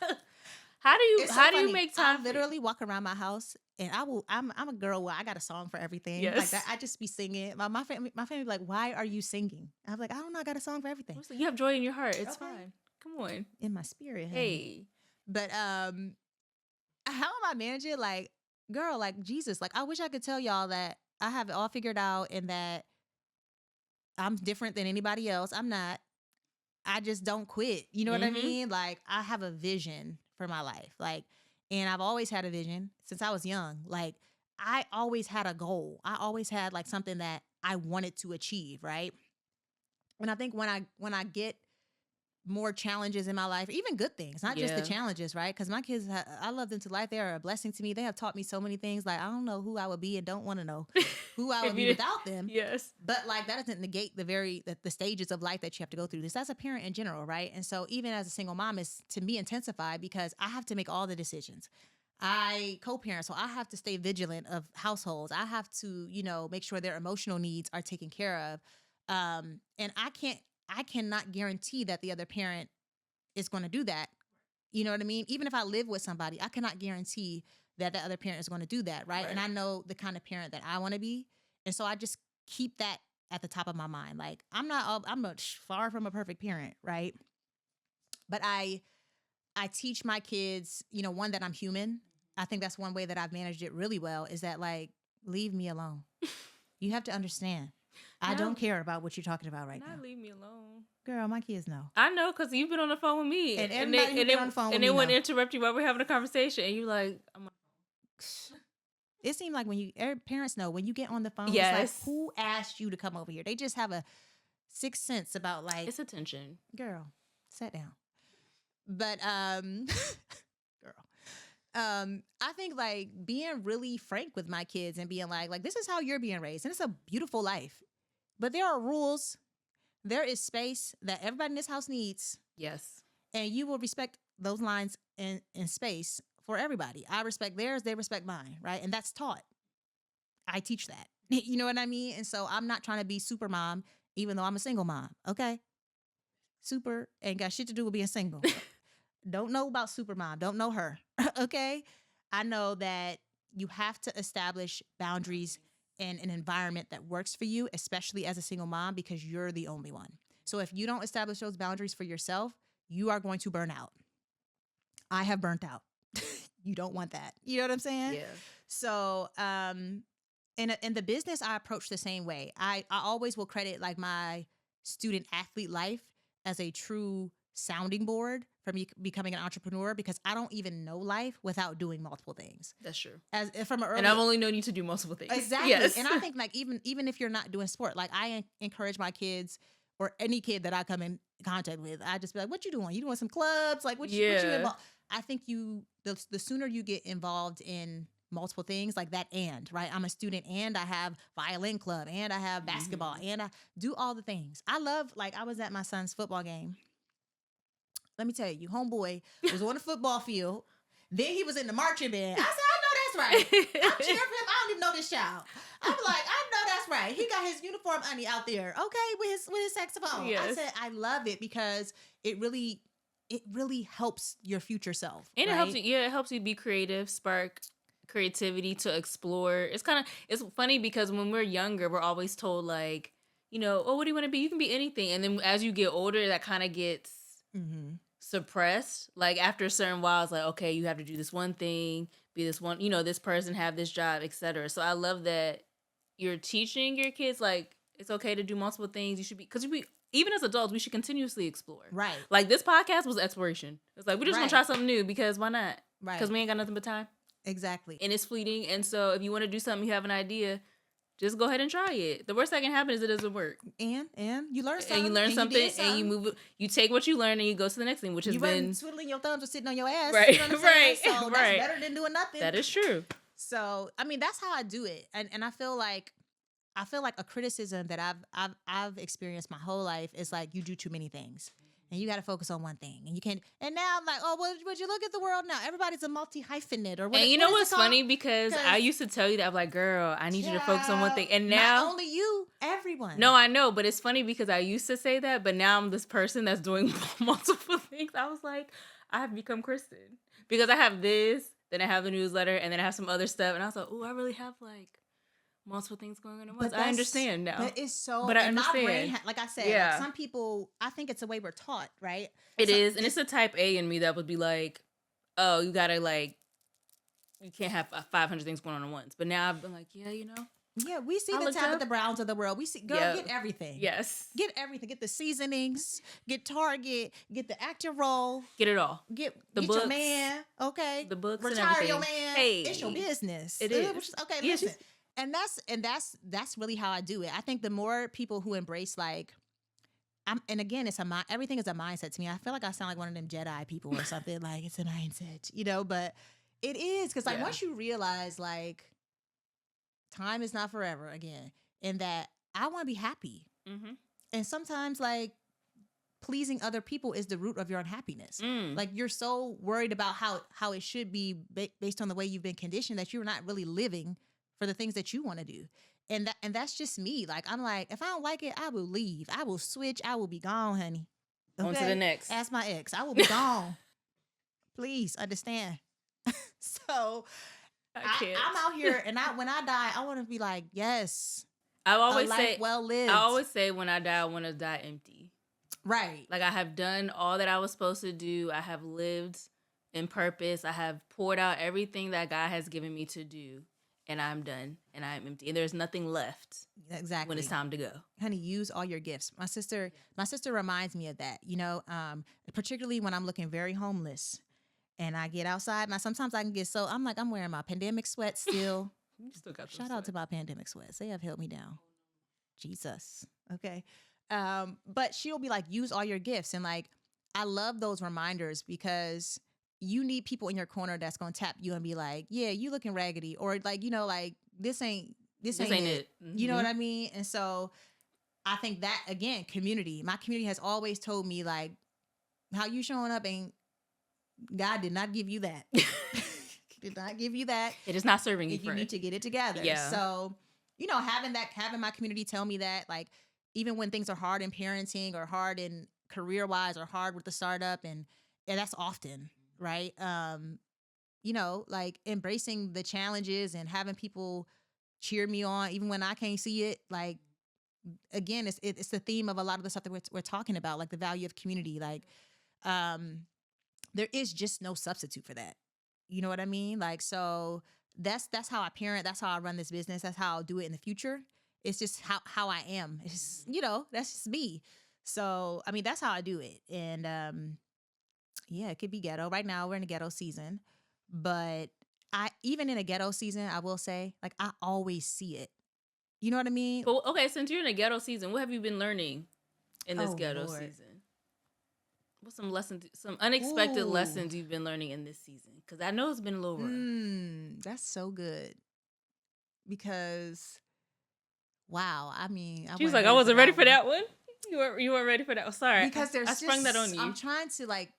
How do you make time? I literally walk around my house and I'm a girl where I got a song for everything. Yes. Like that, I just be singing. My family be like, why are you singing? I'm like, I don't know, I got a song for everything. You have joy in your heart. It's fine. Come on. In my spirit. Hey. But how am I managing? Like, girl, like Jesus, like I wish I could tell y'all that I have it all figured out and that I'm different than anybody else. I'm not. I just don't quit. You know what I mean? Like I have a vision for my life. Like, and I've always had a vision since I was young. Like I always had a goal. I always had like something that I wanted to achieve. Right. And I think when I get more challenges in my life, even good things, not just the challenges, right? Because my kids, I love them to life. They are a blessing to me. They have taught me so many things. Like, I don't know who I would be and don't want to know who I would be without them. Yes. But like, that doesn't negate the stages of life that you have to go through. This as a parent in general, right? And so even as a single mom, is to me intensified because I have to make all the decisions. I co-parent, so I have to stay vigilant of households. I have to, make sure their emotional needs are taken care of. And I cannot guarantee that the other parent is going to do that. You know what I mean? Even if I live with somebody, I cannot guarantee that the other parent is going to do that, right? And I know the kind of parent that I want to be. And so I just keep that at the top of my mind. Like, I'm far from a perfect parent, right? But I teach my kids, one, that I'm human. I think that's one way that I've managed it really well is that, like, leave me alone. You have to understand. I don't care about what you're talking about right now. Leave me alone. Girl, my kids know. I know, because you've been on the phone with me. And everybody who's been on the phone with me. And they wouldn't interrupt you while we're having a conversation. And you're like, it seemed like parents know when you get on the phone, it's like, who asked you to come over here? They just have a sixth sense about like. It's attention. Girl, sit down. But, I think like being really frank with my kids and being like, this is how you're being raised. And it's a beautiful life. But there are rules. There is space that everybody in this house needs. Yes. And you will respect those lines in space for everybody. I respect theirs. They respect mine. Right. And that's taught. I teach that. You know what I mean? And so I'm not trying to be super mom, even though I'm a single mom. Okay. Super ain't got shit to do with being single. Don't know about super mom. Don't know her. Okay. I know that you have to establish boundaries in an environment that works for you, especially as a single mom, because you're the only one. So if you don't establish those boundaries for yourself, you are going to burn out. I have burnt out. You don't want that. You know what I'm saying? Yeah. So, in the business, I approach the same way. I always will credit like my student athlete life as a true sounding board for me becoming an entrepreneur because I don't even know life without doing multiple things. That's true. As from an early, and I've only known you to do multiple things. Exactly. Yes. And I think like even if you're not doing sport, like I encourage my kids or any kid that I come in contact with, I just be like, what you doing? You doing some clubs? Like what you involved? I think the sooner you get involved in multiple things like that, and right, I'm a student and I have violin club and I have basketball and I do all the things. I love, like I was at my son's football game. Let me tell you, homeboy was on the football field. Then he was in the marching band. I said, I know that's right. I'm cheering for him. I don't even know this child. I'm like, I know that's right. He got his uniform honey out there, okay, with his saxophone. Yes. I said, I love it because it really helps your future self. And right? it helps you, it helps you be creative, spark creativity to explore. It's funny because when we're younger, we're always told like, you know, oh, what do you want to be? You can be anything. And then as you get older, that kind of gets suppressed. Like after a certain while, it's like, okay, you have to do this one thing, be this one, you know, this person, have this job, etc. So I love that you're teaching your kids like it's okay to do multiple things. You should be, because even as adults, we should continuously explore. Right. Like this podcast was exploration. It's like we're just gonna try something new because why not? Right. Because we ain't got nothing but time. Exactly. And it's fleeting. And so if you want to do something, you have an idea, just go ahead and try it. The worst that can happen is it doesn't work. And you learn something. And you learn something and you move. You take what you learn and you go to the next thing, which has been twiddling your thumbs or sitting on your ass. Right. You know what I'm saying? So that's right. better than doing nothing. That is true. So I mean, that's how I do it. And I feel like a criticism that I've experienced my whole life is like you do too many things. And you got to focus on one thing, and you can't. And now I'm like, oh, well, would you look at the world now? Everybody's a multi-hyphenate or what? And you know what's funny? Because I used to tell you that I'm like, girl, I need you to focus on one thing. And now, not only you, everyone. No, I know, but it's funny because I used to say that, but now I'm this person that's doing multiple things. I was like, I have become Krystin because I have this, then I have the newsletter, and then I have some other stuff, and I was like, oh, I really have like multiple things going on at once. I understand now. But it's so. But I understand. My brain, like I said, like some people, I think it's the way we're taught, right? It is, and it's a type A in me that would be like, oh, you gotta like, you can't have 500 things going on at once. But now I've been like, yeah, you know. Yeah, we see the Tabitha Browns of the world. We see, girl, get everything. Yes. Get everything. Get the seasonings. Get Target. Get the active role. Get it all. Get books, your man. Okay. The books. Retire and everything. your man. Hey, it's your business. It is. Okay, listen. And that's really how I do it. I think the more people who embrace like, and again, everything is a mindset to me. I feel like I sound like one of them Jedi people or something. Like it's a mindset, you know. But it is because like once you realize like time is not forever again, and that I want to be happy, and sometimes like pleasing other people is the root of your unhappiness. Like you're so worried about how it should be based on the way you've been conditioned that you're not really living for the things that you want to do. And that's just me. Like, I'm like, if I don't like it, I will leave. I will switch. I will be gone, honey. Okay? On to the next. Ask my ex. I will be gone. Please understand. So I'm out here, and when I die, I want to be like, yes. I always say, well lived. I always say when I die, I want to die empty. Right. Like I have done all that I was supposed to do. I have lived in purpose. I have poured out everything that God has given me to do. And I'm done, and I'm empty, and there's nothing left. Exactly. When it's time to go, honey, use all your gifts. My sister reminds me of that. You know, particularly when I'm looking very homeless, and I get outside. Now sometimes I can get so I'm like I'm wearing my pandemic sweats still. You still got shout out to my pandemic sweats. They have held me down. Jesus. Okay. But she'll be like, use all your gifts, and like I love those reminders because you need people in your corner that's gonna tap you and be like, yeah, you looking raggedy, or like, you know, like this ain't it. Mm-hmm. You know what I mean? And so I think that again, community. My community has always told me like, how you showing up ain't God did not give you that. Did not give you that. It is not serving you. You need to get it together. Yeah. So, you know, having my community tell me that, like, even when things are hard in parenting or hard in career wise or hard with the startup, and that's often. Right. You know, like embracing the challenges and having people cheer me on, even when I can't see it. Like, again, it's the theme of a lot of the stuff that we're talking about, like the value of community. Like, there is just no substitute for that. You know what I mean? Like, so that's how I parent. That's how I run this business. That's how I'll do it in the future. It's just how I am. It's just, you know, that's just me. So, I mean, that's how I do it. And, Yeah, it could be ghetto. Right now we're in a ghetto season. But even in a ghetto season, I will say, like, I always see it. You know what I mean? But okay, since you're in a ghetto season, what have you been learning in this ghetto Lord. season? What's some lessons, some unexpected Ooh. lessons you've been learning in this season? Because I know it's been a little rough. That's so good. Because, wow, I mean, She was like, I wasn't ready for that one. You weren't ready for that one. Sorry. Because I sprung that on you. I'm trying to, like,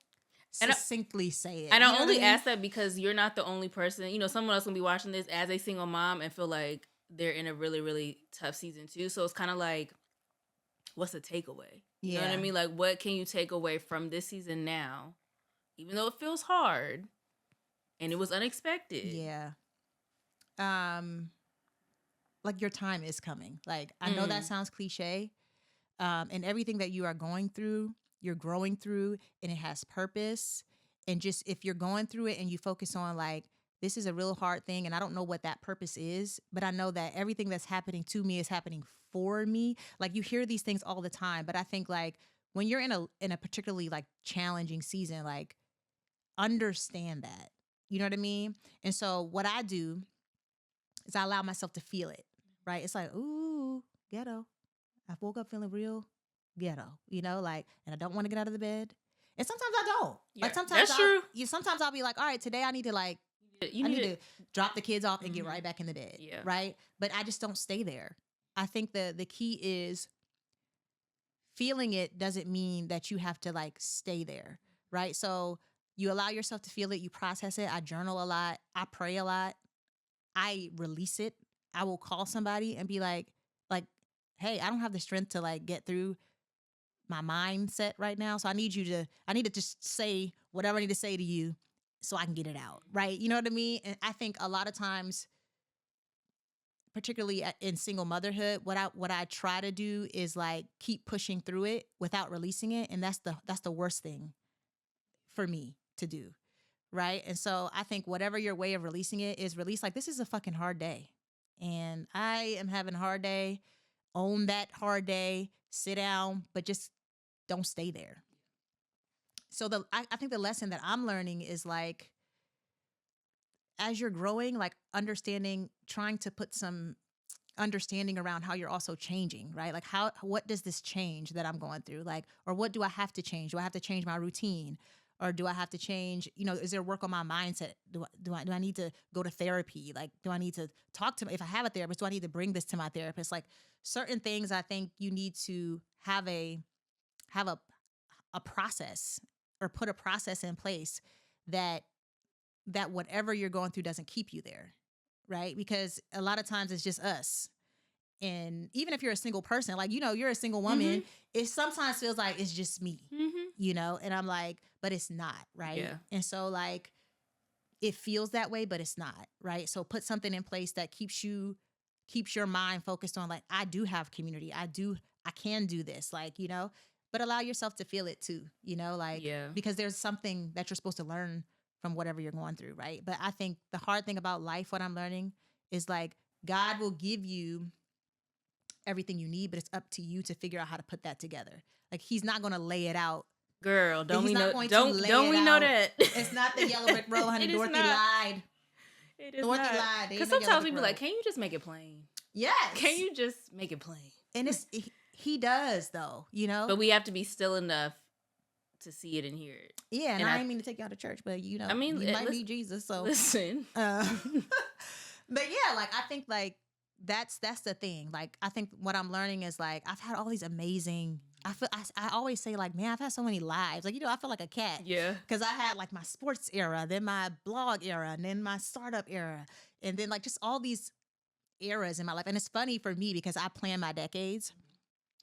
succinctly say it. And I only ask that because you're not the only person. You know, someone else can be watching this as a single mom and feel like they're in a really, really tough season too. So it's kind of like, what's the takeaway? You know what I mean? Like, what can you take away from this season now? Even though it feels hard and it was unexpected. Yeah. Like, your time is coming. Like, I know that sounds cliche. And everything that you are going through, you're growing through, and it has purpose. And just, if you're going through it and you focus on, like, this is a real hard thing and I don't know what that purpose is, but I know that everything that's happening to me is happening for me. Like, you hear these things all the time, but I think, like, when you're in a particularly, like, challenging season, like, understand that. You know what I mean? And so what I do is I allow myself to feel it, right? It's like, ooh, ghetto. I woke up feeling real ghetto, you know, like, and I don't want to get out of the bed. And sometimes I don't. Yeah, like, sometimes that's true. Sometimes I'll be like, all right, today I need to, like, I need to drop the kids off and get right back in the bed, right? But I just don't stay there. I think the key is feeling it doesn't mean that you have to, like, stay there, right? So you allow yourself to feel it, you process it. I journal a lot. I pray a lot. I release it. I will call somebody and be like, hey, I don't have the strength to, like, get through my mindset right now. So I need to just say whatever I need to say to you so I can get it out, right? You know what I mean? And I think a lot of times, particularly in single motherhood, what I try to do is, like, keep pushing through it without releasing it. And that's the worst thing for me to do, right? And so I think whatever your way of releasing it is, release, like, this is a fucking hard day. And I am having a hard day. Own that hard day, sit down, but just don't stay there. So I think the lesson that I'm learning is, like, as you're growing, like, understanding, trying to put some understanding around how you're also changing, right? Like, what does this change that I'm going through? Like, or what do I have to change? Do I have to change my routine? Or do I have to change, you know, is there work on my mindset? Do I need to go to therapy? Like, do I need to talk to, if I have a therapist, do I need to bring this to my therapist? Like, certain things I think you need to have a process, or put a process in place that whatever you're going through doesn't keep you there, right? Because a lot of times it's just us. And even if you're a single person, like, you know, you're a single woman, it sometimes feels like it's just me, you know? And I'm like, but it's not, right? Yeah. And so, like, it feels that way, but it's not, right? So put something in place that keeps your mind focused on, like, I do have community. I can do this, like, you know, but allow yourself to feel it too, you know, like, because there's something that you're supposed to learn from whatever you're going through, right? But I think the hard thing about life, what I'm learning is, like, God will give you everything you need, but it's up to you to figure out how to put that together. Like, he's not going to lay it out. Girl, don't we know that? It's not the yellow brick road, honey. Dorothy lied. It is Dorothy not. lied. Because sometimes we be like, can you just make it plain? Yes. Can you just make it plain? And he does, though, you know? But we have to be still enough to see it and hear it. Yeah, and I didn't mean to take you out of church, but, you know, I mean, you might need Jesus, so. Listen. But yeah, like, I think, like, that's the thing. Like, I think what I'm learning is, like, I've had all these amazing, I always say, like, man, I've had so many lives. Like, you know, I feel like a cat. Yeah. Because I had, like, my sports era, then my blog era, and then my startup era, and then, like, just all these eras in my life. And it's funny for me because I plan my decades,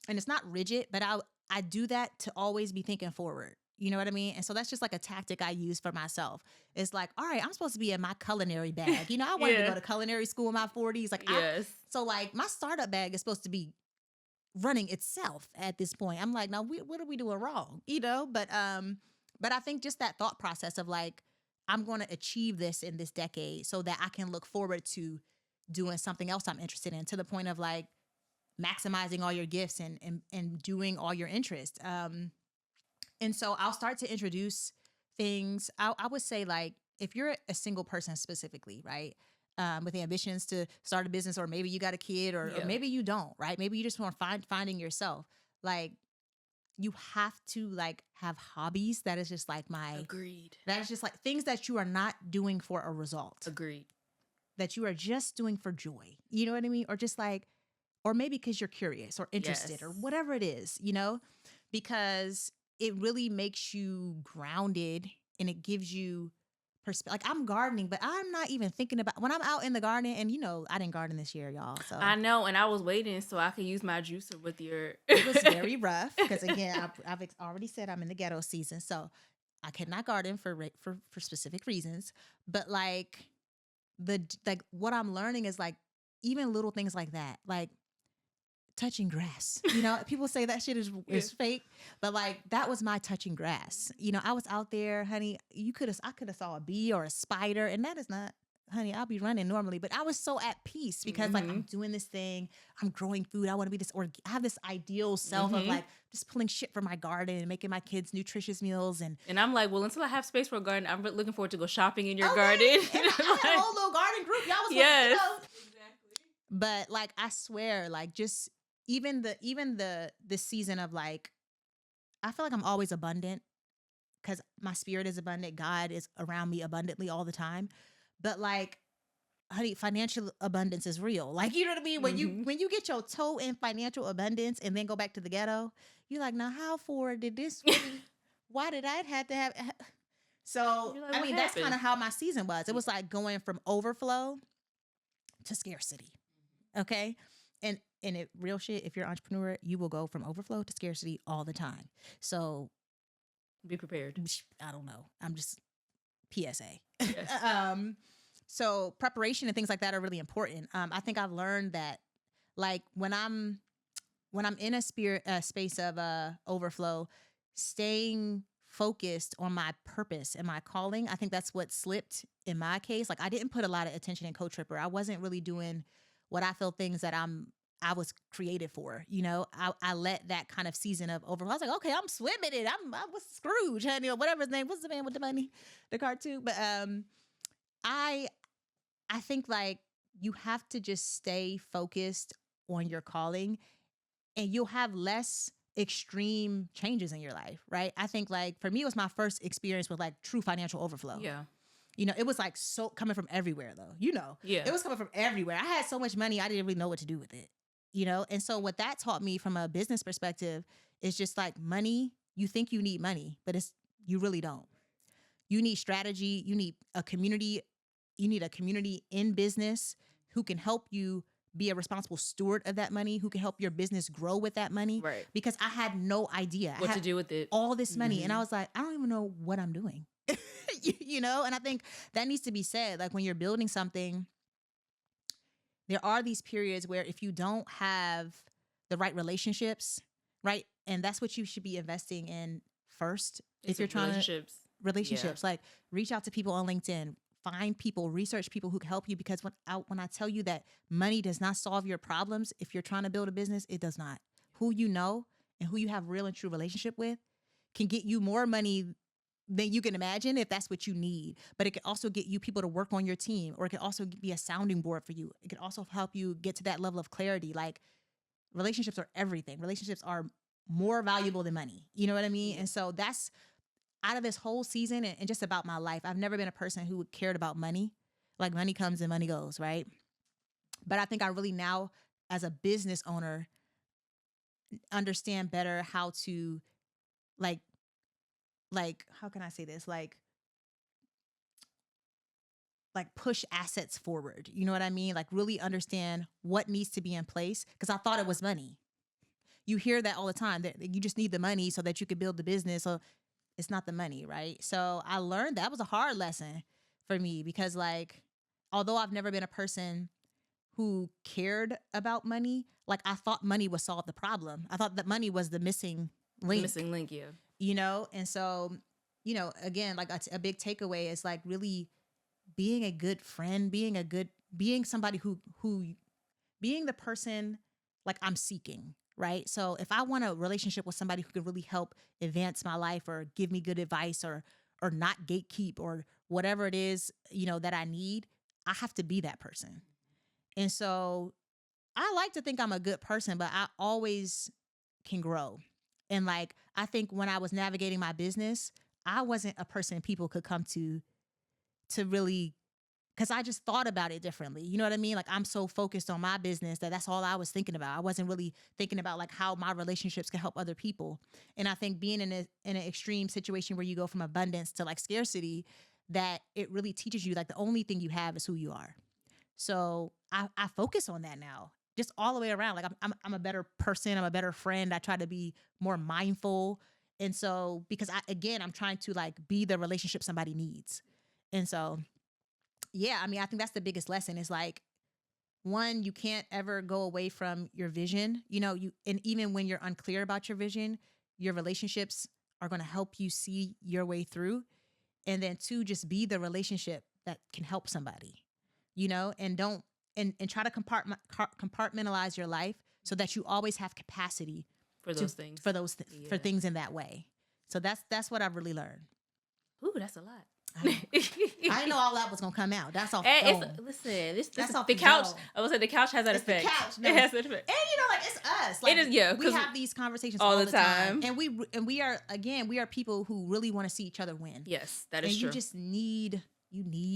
and it's not rigid, but I do that to always be thinking forward. You know what I mean? And so that's just, like, a tactic I use for myself. It's like, all right, I'm supposed to be in my culinary bag. You know, I wanted to go to culinary school in my 40s. Like, so, like, my startup bag is supposed to be running itself at this point. I'm like, no, what are we doing wrong? You know, but I think just that thought process of, like, I'm going to achieve this in this decade so that I can look forward to doing something else I'm interested in, to the point of, like, maximizing all your gifts and doing all your interests. And so I'll start to introduce things, I would say, like, if you're a single person specifically, right? With the ambitions to start a business, or maybe you got a kid, or maybe you don't, right? Maybe you just want to finding yourself. Like, you have to like have hobbies that is just like Agreed. That is just like things that you are not doing for a result. Agreed. That you are just doing for joy. You know what I mean? Or just like, or maybe because you're curious or interested or whatever it is, you know, because it really makes you grounded and it gives you perspective. Like, I'm gardening, but I'm not even thinking about when I'm out in the garden. And you know, I didn't garden this year, y'all. So I know, and I was waiting so I could use my juicer with your. It was very rough because, again, I've already said I'm in the ghetto season, so I could not garden for specific reasons. But like what I'm learning is like even little things like that, like touching grass. You know, people say that shit is fake, but like that was my touching grass. You know, I was out there, honey. I could have saw a bee or a spider, and that is not, honey. I'll be running normally, but I was so at peace because like I'm doing this thing, I'm growing food. I want to be this, or I have this ideal self of like just pulling shit from my garden and making my kids nutritious meals, and I'm like, well, until I have space for a garden, I'm looking forward to go shopping in your garden. And I had a whole little garden group. Y'all was yes, you know. Exactly. But like I swear, like just. Even the season of like, I feel like I'm always abundant because my spirit is abundant. God is around me abundantly all the time. But like, honey, financial abundance is real. Like, you know what I mean? When you get your toe in financial abundance and then go back to the ghetto, you're like, now how far did this? Why did I have to have? So like, I mean, that's kind of how my season was. It was like going from overflow to scarcity. Okay. And it real shit, if you're an entrepreneur, you will go from overflow to scarcity all the time. So be prepared. I don't know. I'm just PSA. Yes. So preparation and things like that are really important. I think I've learned that like when I'm in a space of overflow, staying focused on my purpose and my calling, I think that's what slipped in my case. Like I didn't put a lot of attention in CoTripper. I wasn't really doing what I feel things that I was created for, you know. I let that kind of season of overflow. I was like, okay, I'm swimming it. I was Scrooge, honey, or whatever his name. What's the man with the money? The cartoon. But I think like you have to just stay focused on your calling, and you'll have less extreme changes in your life, right? I think like for me, it was my first experience with like true financial overflow. Yeah. You know, it was like so coming from everywhere though, you know. Yeah. It was coming from everywhere. I had so much money, I didn't really know what to do with it, you know? And so what that taught me from a business perspective is just like money, you think you need money, but you really don't. You need strategy. You need a community. You need a community in business who can help you be a responsible steward of that money, who can help your business grow with that money. Right. Because I had no idea what to do with it. All this money. And I was like, I don't even know what I'm doing. You know, and I think that needs to be said. Like when you're building something, there are these periods where if you don't have the right relationships, right, and that's what you should be investing in first. If you're trying relationships, like reach out to people on LinkedIn, find people, research people who can help you. Because when I tell you that money does not solve your problems, if you're trying to build a business, it does not. Who you know and who you have real and true relationship with can get you more money than you can imagine if that's what you need. But it can also get you people to work on your team, or it can also be a sounding board for you. It can also help you get to that level of clarity. Like relationships are everything. Relationships are more valuable than money. You know what I mean? And so that's out of this whole season and just about my life. I've never been a person who cared about money. Like money comes and money goes, right? But I think I really now, as a business owner, understand better how to like how can I say this? Like push assets forward. You know what I mean? Like really understand what needs to be in place. Because I thought it was money. You hear that all the time, that you just need the money so that you could build the business. So it's not the money, right? So I learned that was a hard lesson for me because like, although I've never been a person who cared about money, like I thought money would solve the problem. I thought that money was the missing link. Missing link, yeah. You know? And so, you know, again, like a big takeaway is like really being a good friend, being somebody who being the person like I'm seeking, right? So if I want a relationship with somebody who could really help advance my life or give me good advice or or not gatekeep or whatever it is, that I need, I have to be that person. And so I like to think I'm a good person, but I always can grow. And like, I think when I was navigating my business, I wasn't a person people could come to really, because I just thought about it differently. You know what I mean? Like, I'm so focused on my business that's all I was thinking about. I wasn't really thinking about like how my relationships can help other people. And I think being in an extreme situation where you go from abundance to like scarcity, that it really teaches you like the only thing you have is who you are. So I focus on that now, just all the way around. Like I'm a better person. I'm a better friend. I try to be more mindful. And so, because I'm trying to like be the relationship somebody needs. And so, yeah, I mean, I think that's the biggest lesson is like, one, you can't ever go away from your vision, and even when you're unclear about your vision, your relationships are going to help you see your way through. And then two, just be the relationship that can help somebody, and don't, and try to compartmentalize your life so that you always have capacity for those things, for things in that way. So that's what I've really learned. Ooh, that's a lot. I didn't know all that was gonna come out. That's all. Listen, that's off the couch. I was say the couch has that effect. The couch, it has that effect. And like it's us. Like, it is, yeah. We have these conversations all the time, and we are people who really want to see each other win. Yes, that is true. You just need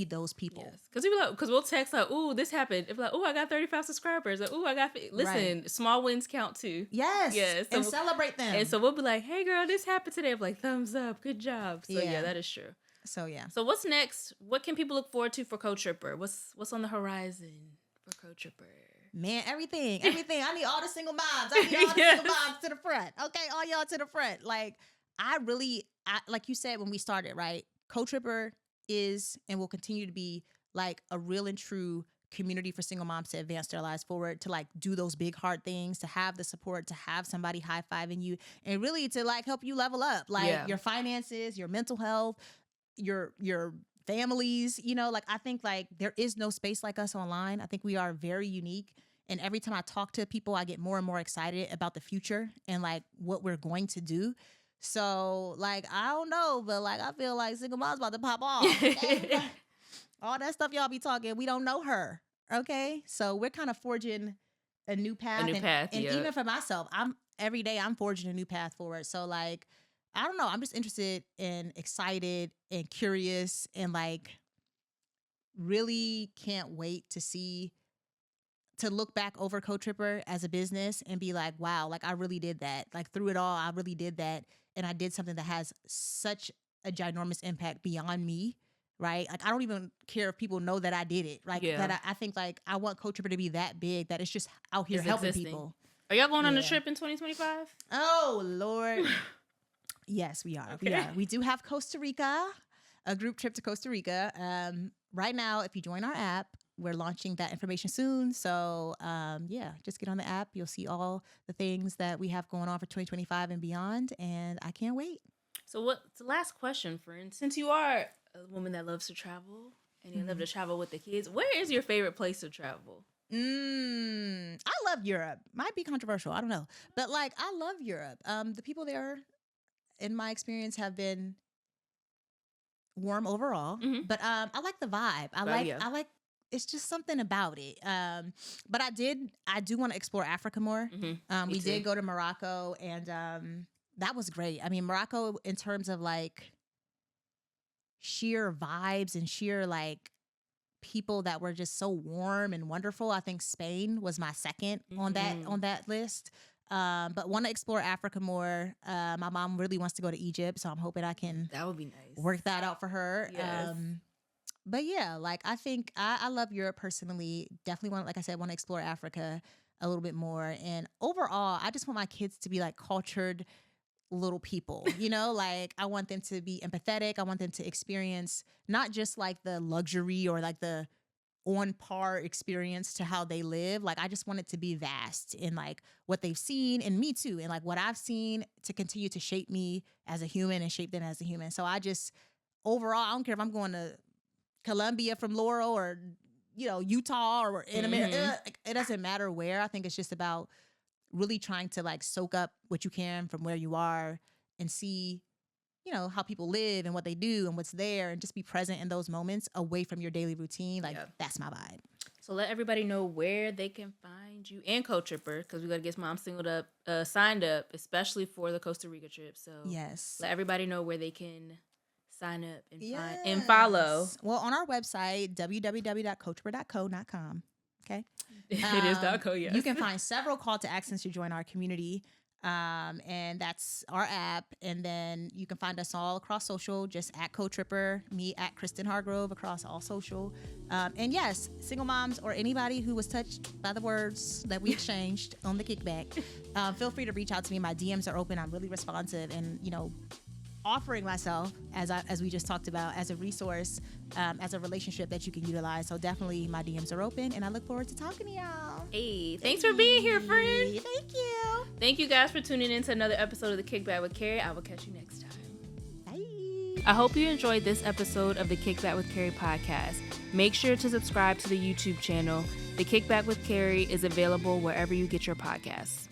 those people. Yes. Because we'll text like, "Ooh, this happened." If like, "Ooh, I got 35 subscribers." Like, "Ooh, I got." Listen, small wins count too. Yes. So and celebrate them. And so we'll be like, "Hey, girl, this happened today." I'm like, "Thumbs up, good job." So yeah, that is true. So yeah. So what's next? What can people look forward to for CoTripper? What's on the horizon for CoTripper? Man, everything. I need all the single moms. I need all the single moms to the front. Okay, all y'all to the front. Like, I like you said when we started, right? CoTripper is and will continue to be like a real and true community for single moms to advance their lives forward, to like do those big hard things, to have the support, to have somebody high-fiving you, and really to like help you level up, like your finances, your mental health, your families, like I think like there is no space like us online. I think we are very unique. And every time I talk to people, I get more and more excited about the future and like what we're going to do. So like, I don't know, but like, I feel like single mom's about to pop off. Okay? All that stuff y'all be talking, we don't know her. Okay. So we're kind of forging a new path. And even for myself, every day I'm forging a new path forward. So like, I don't know. I'm just interested and excited and curious and like really can't wait to look back over CoTripper as a business and be like, wow, like I really did that. Like through it all, I really did that. And I did something that has such a ginormous impact beyond me, right? Like I don't even care if people know that I did it. Like that I think like I want CoTripper to be that big that it's just out here helping people. Are y'all going on a trip in 2025? Oh, Lord. Yes, we are. Okay. We do have Costa Rica, a group trip to Costa Rica. Right now, if you join our app, we're launching that information soon. So, just get on the app. You'll see all the things that we have going on for 2025 and beyond. And I can't wait. So what's the last question, friend? Since you are a woman that loves to travel and you love to travel with the kids, where is your favorite place to travel? I love Europe. Might be controversial. I don't know. But like, I love Europe. The people there, in my experience, have been warm overall, but I like the vibe. I like it's just something about it. But I do want to explore Africa more. We did go to Morocco, and that was great. I mean, Morocco in terms of like sheer vibes and sheer like people that were just so warm and wonderful. I think Spain was my second on that list. But want to explore Africa more. My mom really wants to go to Egypt, so I'm hoping I can that would be nice. Work that out for her. Yes. But yeah, like I think I love Europe personally. Definitely want to explore Africa a little bit more. And overall, I just want my kids to be like cultured little people, like I want them to be empathetic. I want them to experience not just like the luxury or like the on par experience to how they live. Like I just want it to be vast in like what they've seen, and me too, and like what I've seen to continue to shape me as a human and shape them as a human. So I just overall, I don't care if I'm going to Colombia from Laurel or Utah or in America. It doesn't matter where. I think it's just about really trying to like soak up what you can from where you are and see how people live and what they do and what's there, and just be present in those moments away from your daily routine. Like, that's my vibe. So let everybody know where they can find you and CoTripper, because we got to get Mom signed up, especially for the Costa Rica trip. So let everybody know where they can sign up and find and follow. Well, on our website, www.cotripper.co.com. Okay. It is .co, yes. You can find several call to actions to join our community. And that's our app. And then you can find us all across social, just at CoTripper, me at Krystin Hargrove across all social. And yes, single moms or anybody who was touched by the words that we exchanged on the kickback, feel free to reach out to me. My DMs are open. I'm really responsive, and, offering myself, as we just talked about, as a resource, as a relationship that you can utilize. So definitely my DMs are open, and I look forward to talking to y'all. Hey, thanks for being here, friend. Thank you. Thank you guys for tuning in to another episode of the Kickback with Keri. I will catch you next time. Bye. I hope you enjoyed this episode of the Kickback with Keri podcast. Make sure to subscribe to the YouTube channel. The Kickback with Keri is available wherever you get your podcasts.